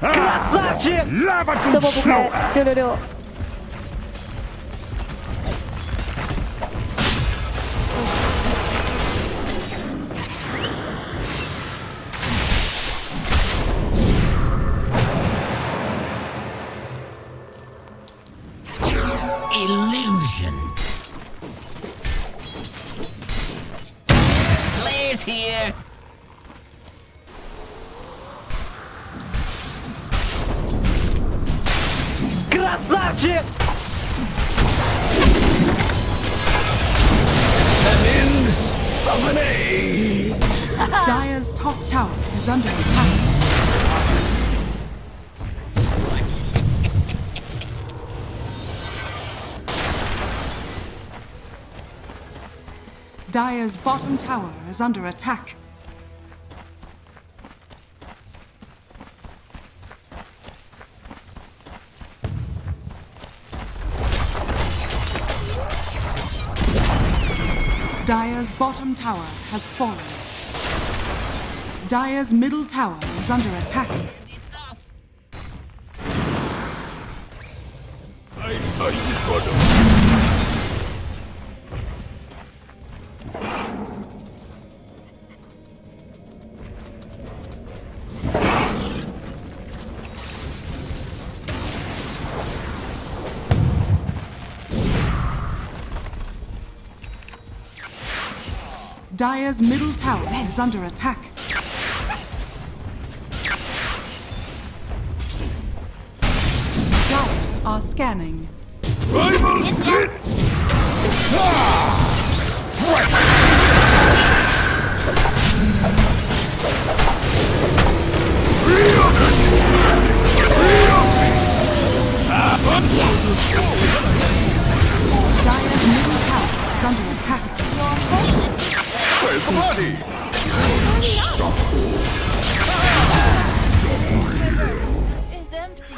Красавчик! Lava 这波不亏 snow. ，666。Illusion. Players here. Красавчик! Of an age. Dire's top tower is under attack. Dire's bottom tower is under attack. Dire's bottom tower has fallen. Dire's middle tower is under attack. Dire's middle tower is under attack. Dire are scanning. Dire's middle tower is under attack. Where's the party? Is empty.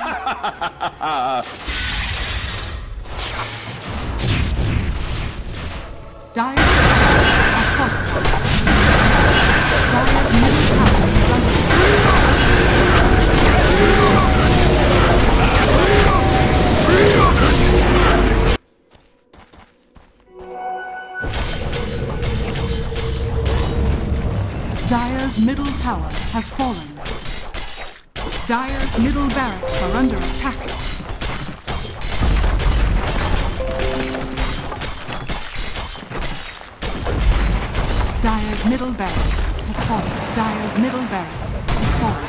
Dire's are fortified. Dire's middle tower is under Dire's middle tower has fallen. Dire's middle barracks are under attack. Dire's middle barracks has fallen. Dire's middle barracks has fallen.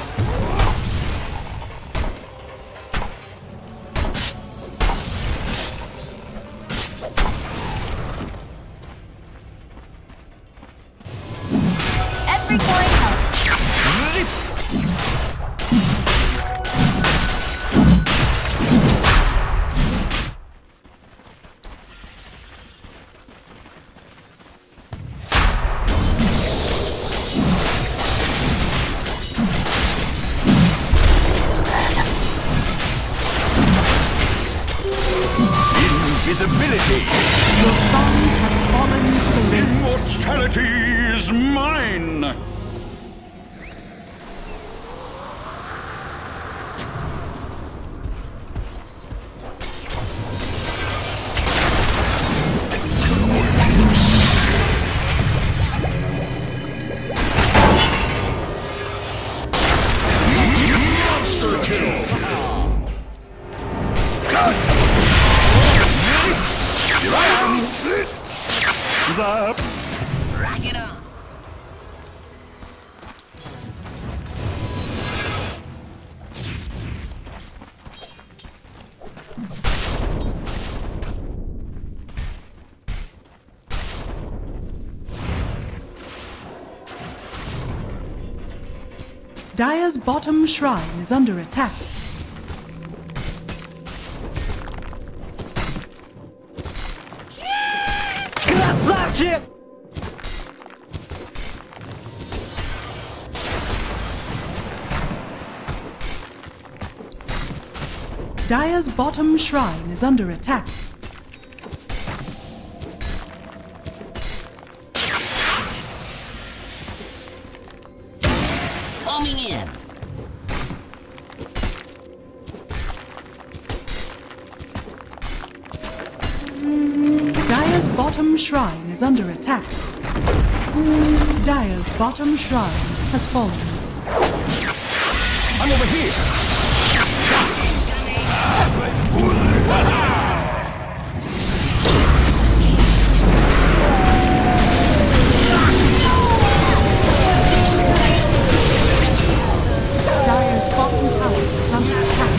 Every coin helps. Invisibility! Your song has fallen to the radiant. Immortality is mine! Monster kill! Zap! Rock it on. Dire's bottom shrine is under attack. Красавчик! Dire's bottom shrine is under attack. Coming in. Dire's bottom shrine is under attack. Dire's bottom shrine has fallen. I'm over here! Dire's bottom tower is under attack.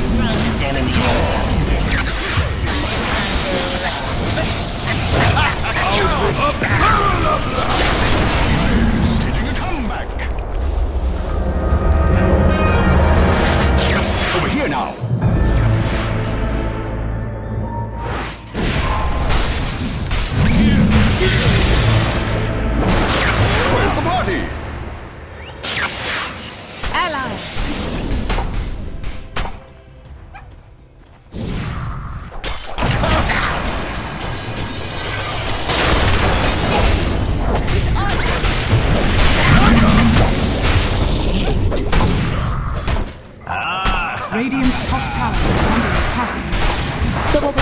Staging a comeback! Over here now! Where's the party? Allies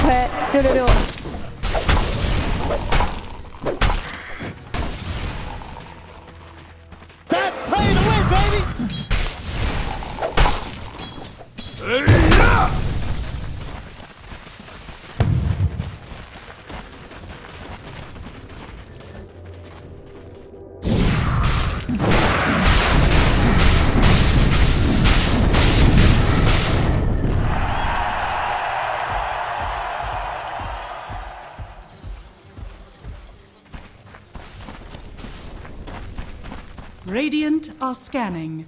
快666。That's pay to win, baby! Radiant are scanning.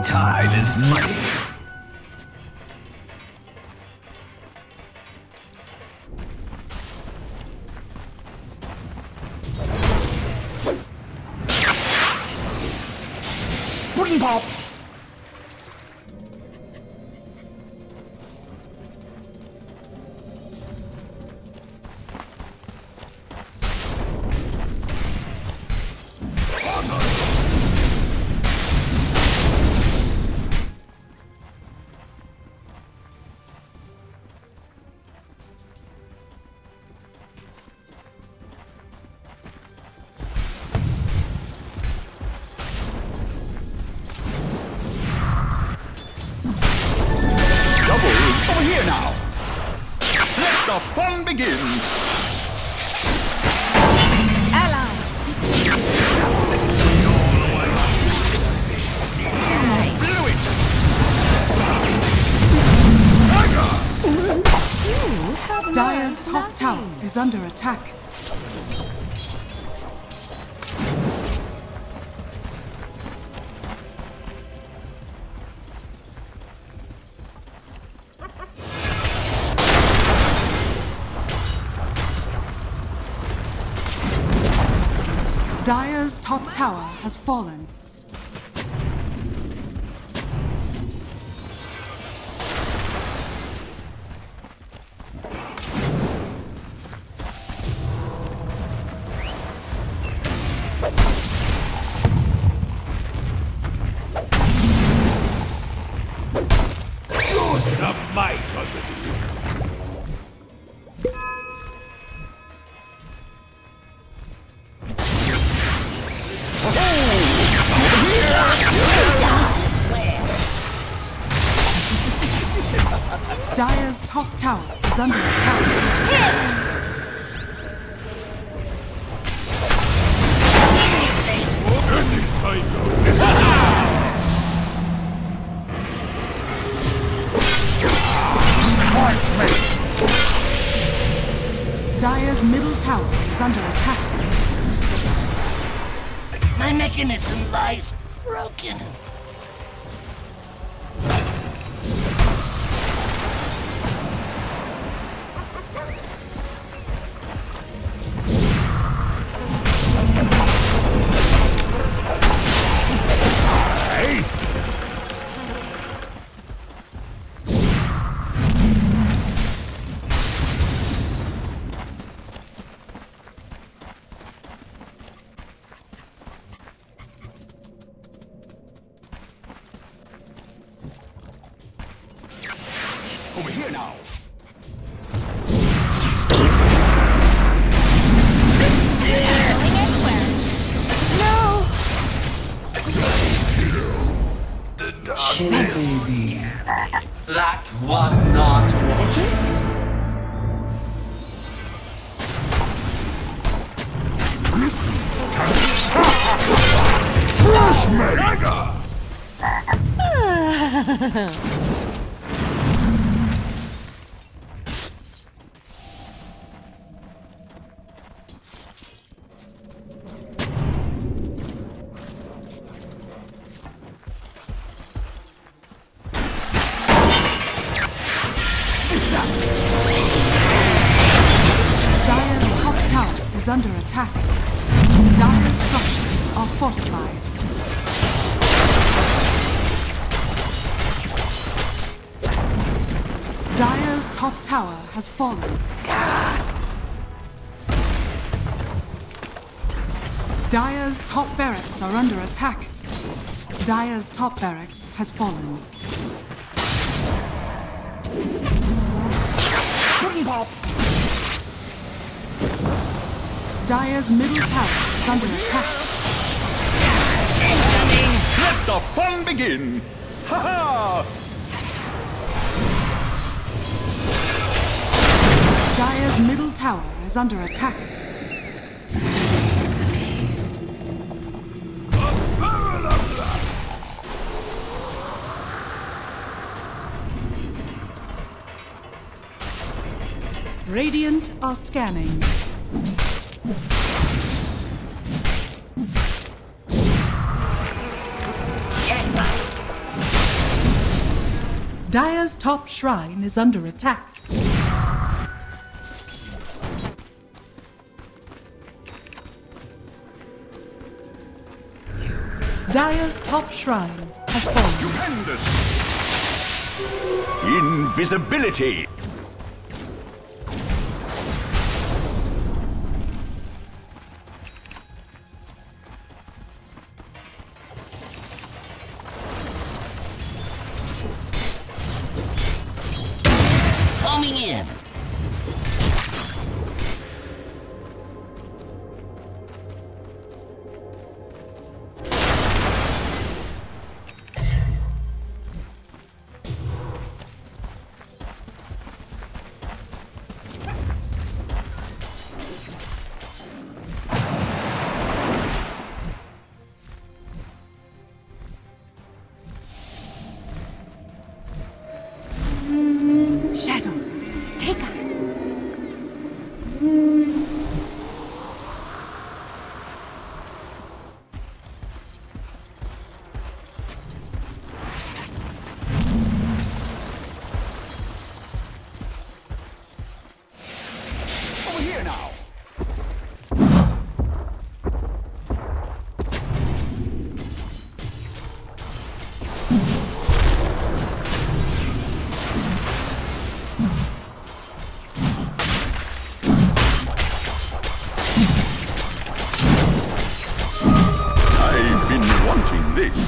Time is money. Pudding pop! Over here now. Let the fun begin. Allies Dire's top tower is under attack. Dire's top tower has fallen. Use the might of the Dire's top tower is under attack. Dire's middle tower is under attack. My mechanism lies broken. Over here now. No! The darkness. That was not business. Dire's top tower is under attack. Dire's structures are fortified. Dire's top tower has fallen. Dire's top barracks are under attack. Dire's top barracks has fallen. Pudding pop. Dire's middle tower is under attack. Let the fun begin! Ha ha! Dire's middle tower is under attack. Radiant are scanning. Dire's top shrine is under attack. Dire's top shrine has fallen. Stupendous! Invisibility! Coming in. Shadows, take us. Over here now! I've been wanting this.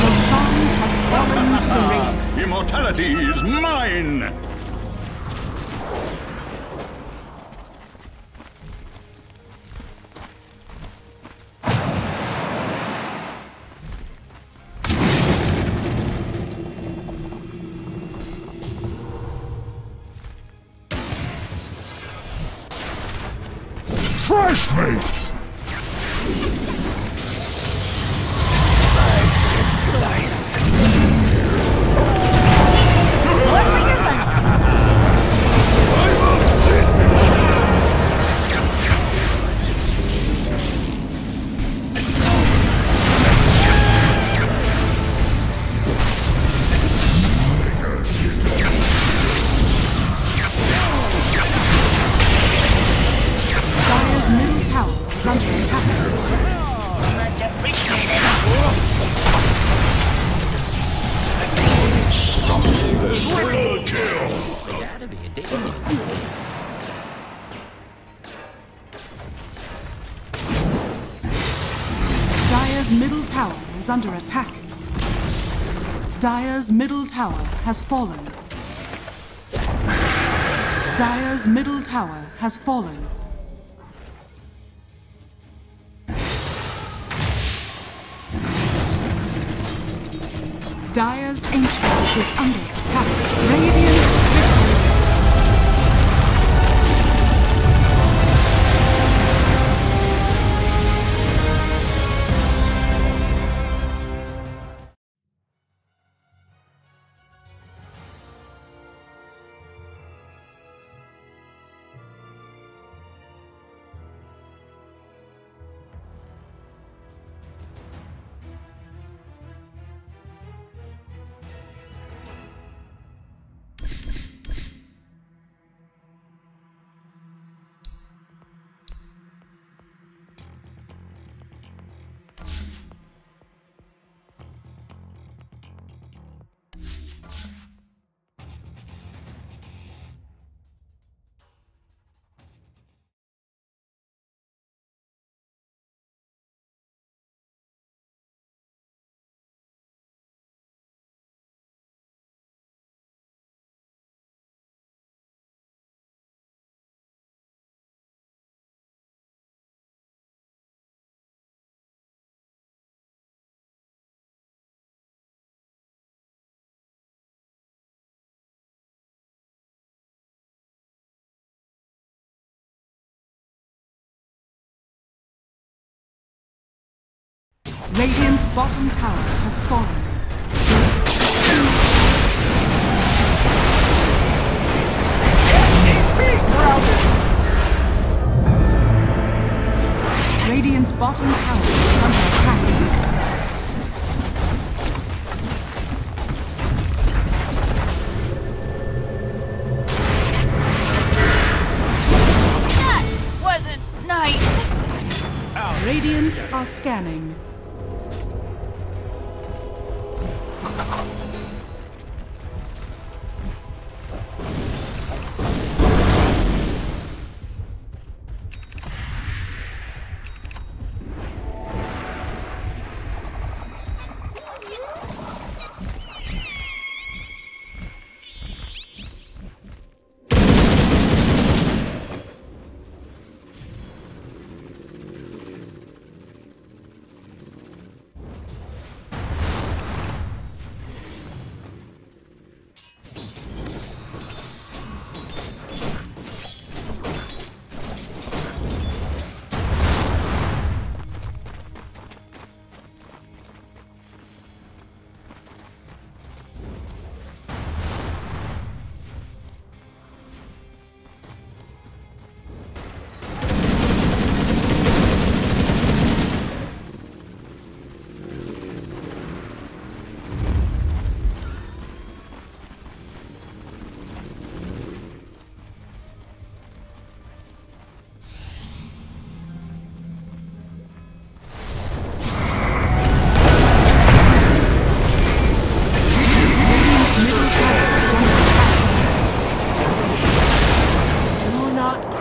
Roshan has fallen to the ring. Immortality is mine! Fresh meat! Dire's middle tower is under attack. Much appreciated. Triple kill! Dire's middle tower is under attack. Dire's middle tower has fallen. Dire's middle tower has fallen. Dire's ancient is under attack. Radiant victory. Radiant's bottom tower has fallen. Radiant's bottom tower is under attack. That wasn't nice. Radiant are scanning.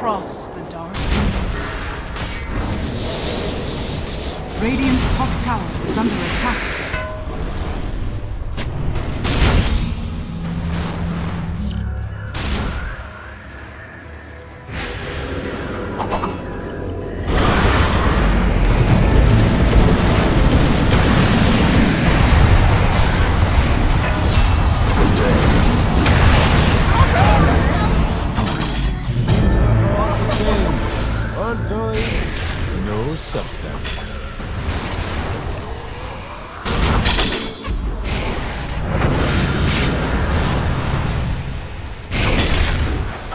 Cross the dark. Radiant's top tower is under attack. No substance.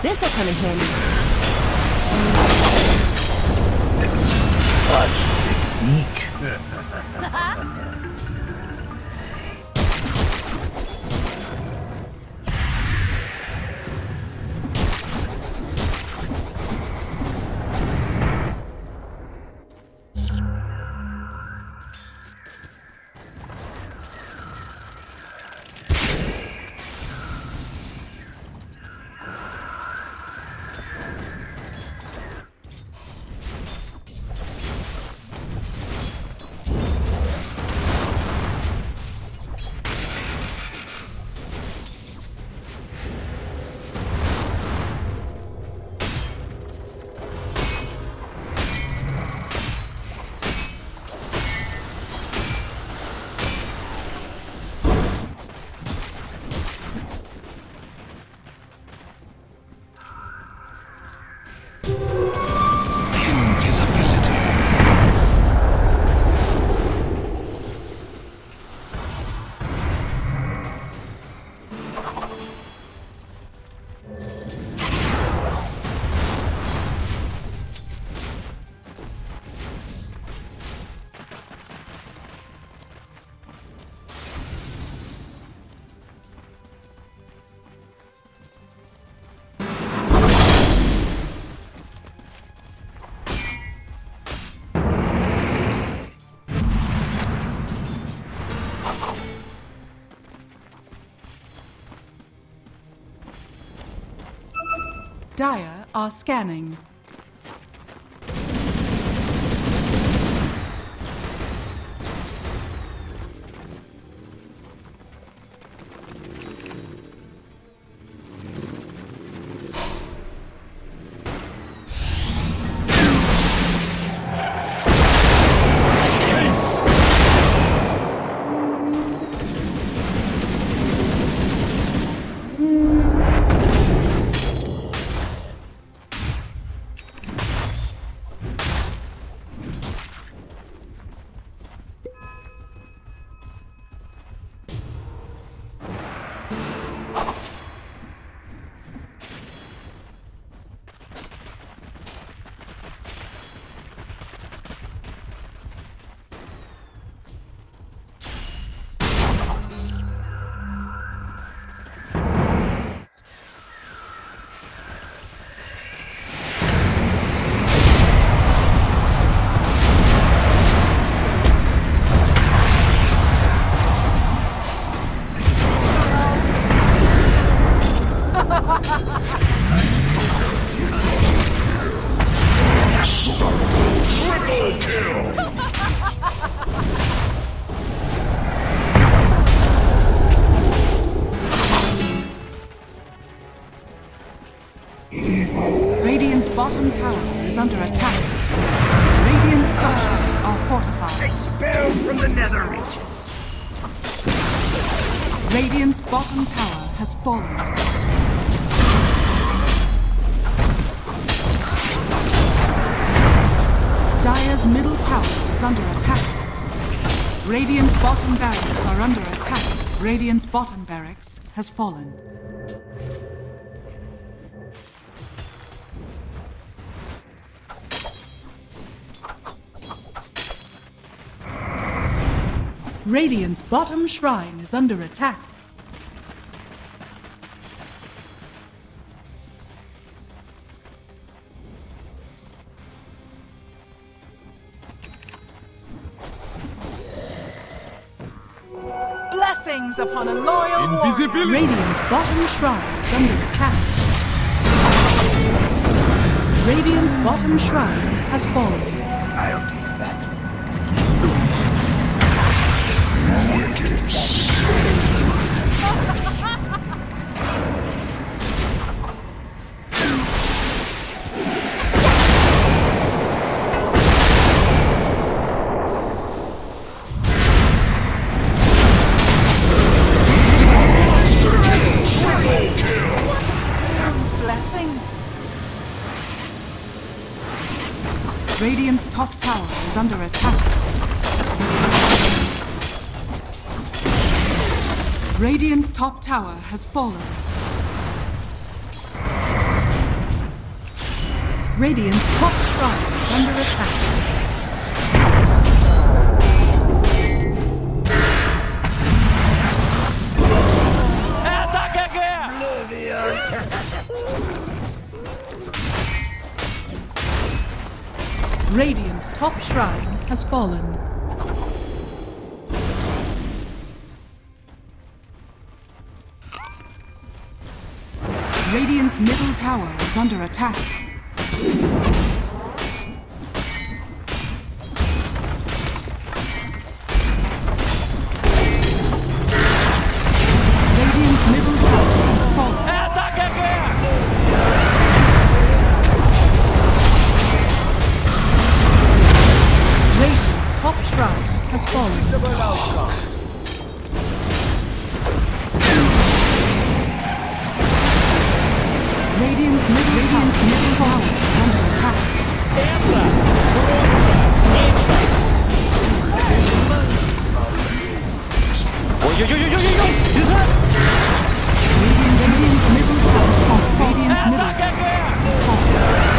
This'll come in handy. Such technique. Dire are scanning. tower is under attack. Radiant structures are fortified. Expelled from the nether regions. Radiant's bottom tower has fallen. Dire's middle tower is under attack. Radiant's bottom barracks are under attack. Radiant's bottom barracks has fallen. Radiant's bottom shrine is under attack. Blessings upon a loyal Invisibility. warrior. Radiant's bottom shrine is under attack. Radiant's bottom shrine has fallen. I'll take that. Blessings. Radiant's top tower is under attack. Radiant's top tower has fallen. Radiant's top shrine is under attack. Radiant's top shrine has fallen. Radiant's middle tower is under attack. Radiant's middle tower has fallen. Radiant's top shrine has fallen. Radiant's middle tower is under attack. Radiant's middle tower is fallen. Radiant's middle tower is fallen.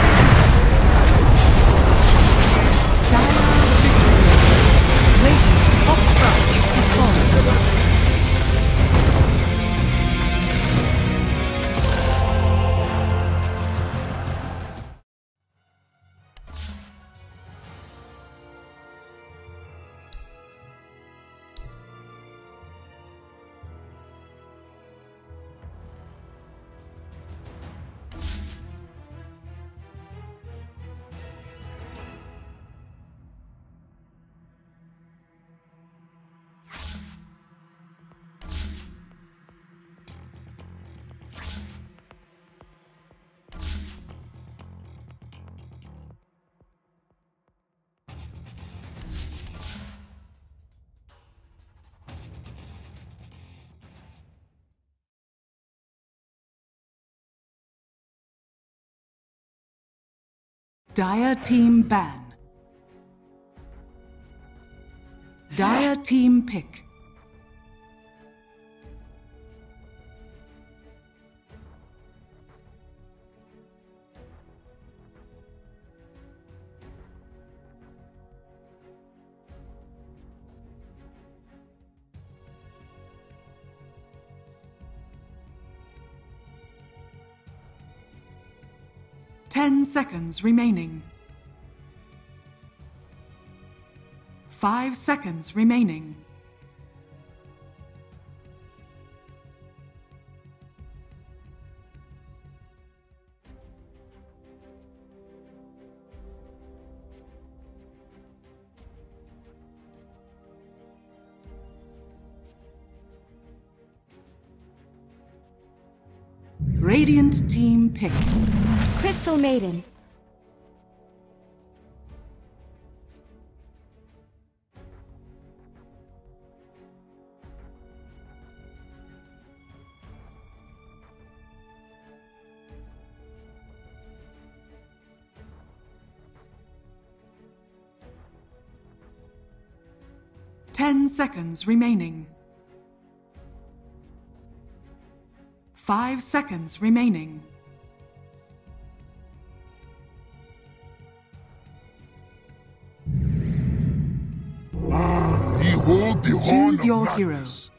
Radiant's top shrine has fallen. Dire team ban. Dire team pick. Ten seconds remaining. 5 seconds remaining. Radiant team pick. Crystal Maiden. 10 seconds remaining. 5 seconds remaining. Behold the Choose horn your of hero. madness.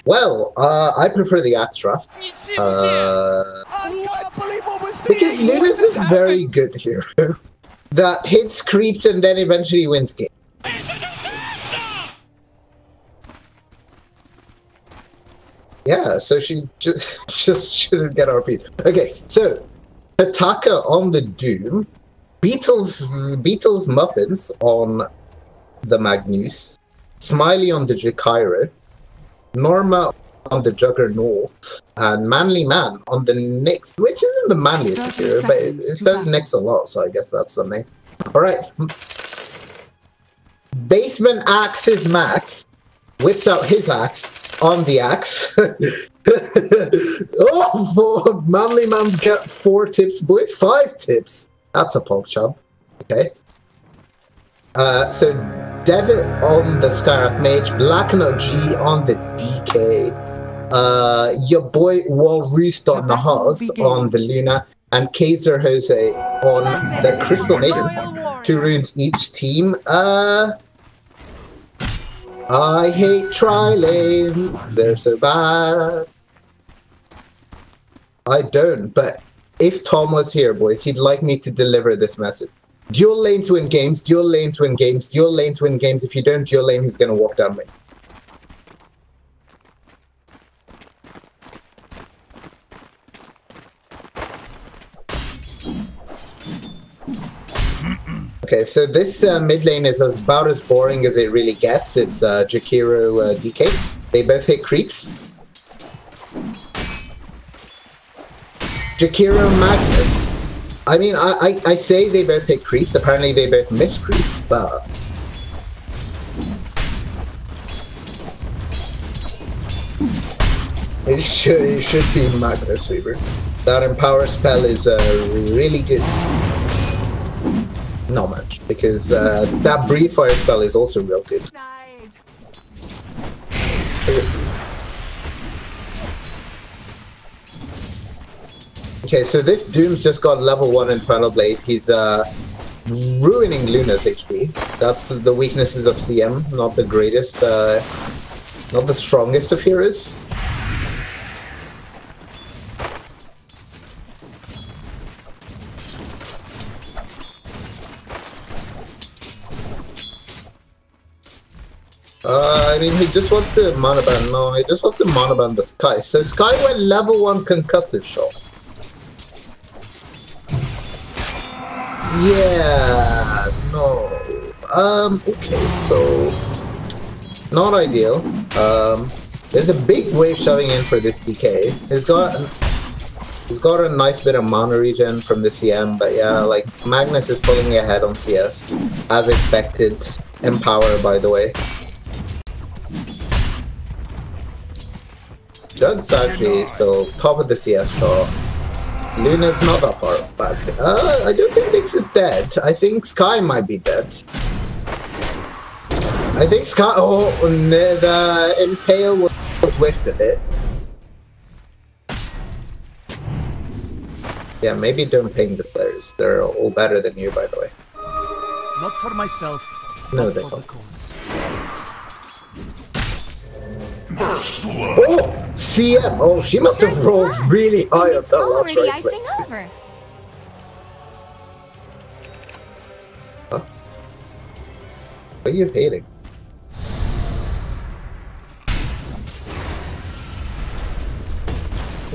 Well, I prefer the axe draft. Because Luna's a very good hero that hits creeps and then eventually wins games. Yeah, so she just shouldn't get RP. Okay, so Ataka on the Doom, Beatles Muffins on the Magnus, Smiley on the Jakiro, Norma on the Juggernaut, and Manly Man on the Nyx, which isn't the manliest hero, but it says Nyx a lot, so I guess that's something. Alright. Basement Axes Max whips out his axe on the axe. Oh, Manly Man's got 4 tips, boys. 5 tips. That's a pog chub. Okay. So Devitt on the Skyrath Mage, Blacknut G on the DK, your boy Walroost on the Haas on the Luna, and Kaiser Jose on the Crystal Maiden. 2 runes each team. I hate tri-lanes, they're so bad. I don't, but if Tom was here, boys, he'd like me to deliver this message. Dual lanes win games, dual lanes win games, dual lanes win games. If you don't dual lane, he's gonna walk down lane. Okay, so this mid lane is about as boring as it really gets. It's Jakiro DK. They both hit creeps. Jakiro Magnus. I mean, I say they both hit creeps. Apparently they both miss creeps, but... It should be Magnus Weaver. That Empower spell is really good. Not much, because that Breathe Fire spell is also real good. Okay, so this Doom's just got level 1 Infernal Blade. He's ruining Luna's HP. That's the weaknesses of CM, not the greatest, not the strongest of heroes. I mean, he just wants to monoban. No, he just wants to monoban the Sky. So Sky went level 1 concussive shot. Yeah, no. Okay, so not ideal. There's a big wave shoving in for this DK. He's got a nice bit of mana regen from the CM, but yeah, like Magnus is pulling ahead on CS as expected. Empower, by the way. Jug's actually still top of the CS chart. Luna's not that far back. I don't think Nyx is dead. I think Sky might be dead. I think Sky. Oh, the Impale was whiffed a bit. Yeah, maybe don't ping the players. They're all better than you, by the way. Not for myself. No, but they for don't. the cause. Oh, CM. Oh, she must have rolled really high on that last Already right click. icing over. Huh? What are you hating?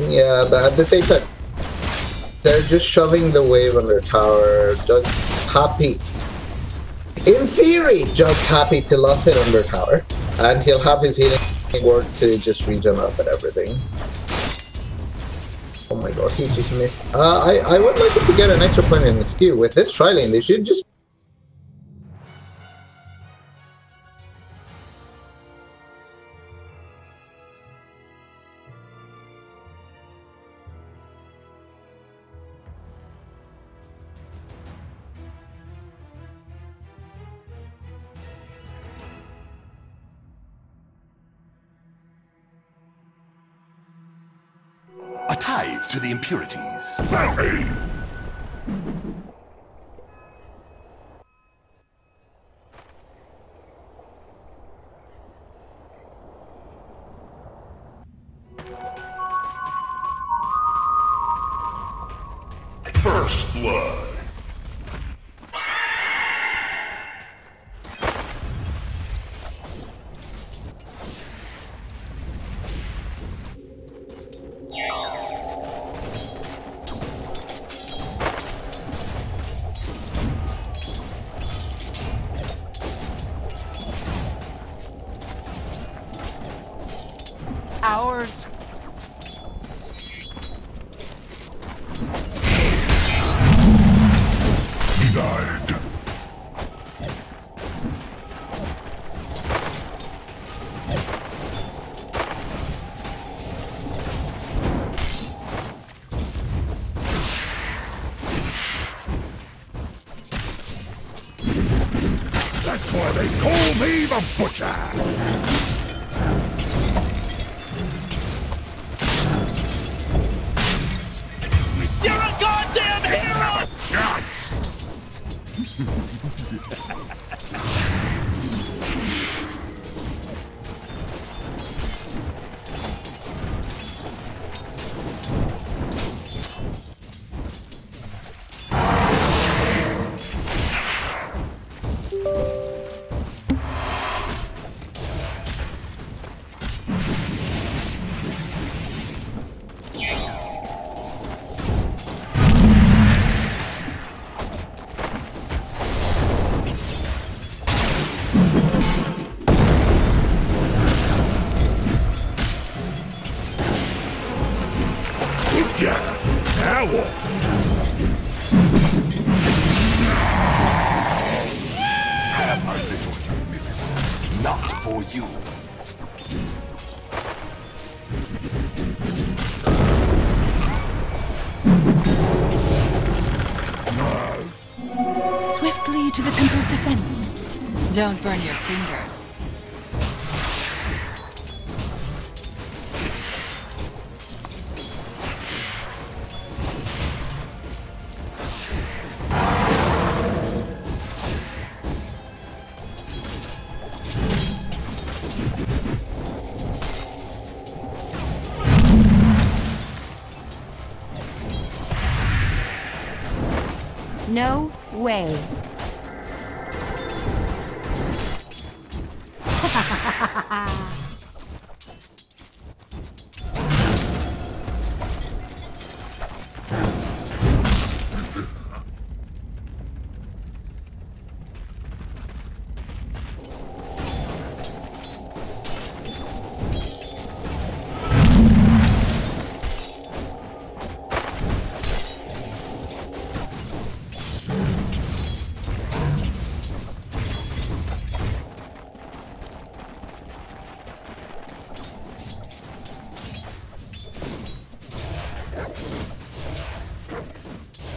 Yeah, but at the same time, they're just shoving the wave on their tower. Jug's happy. In theory, Jug's happy to last hit on their tower, and he'll have his healing ward to just regen up and everything. Oh my god, he just missed. I would like him to get an extra point in the skew. With this tri-lane, they should just... A tithe to the impurities. First blood. Ours. Denied. That's why they call me the Butcher. You're a goddamn hero! Now what? Have a little humility. Not for you. Swiftly to the temple's defense. Don't burn your fingers. No way.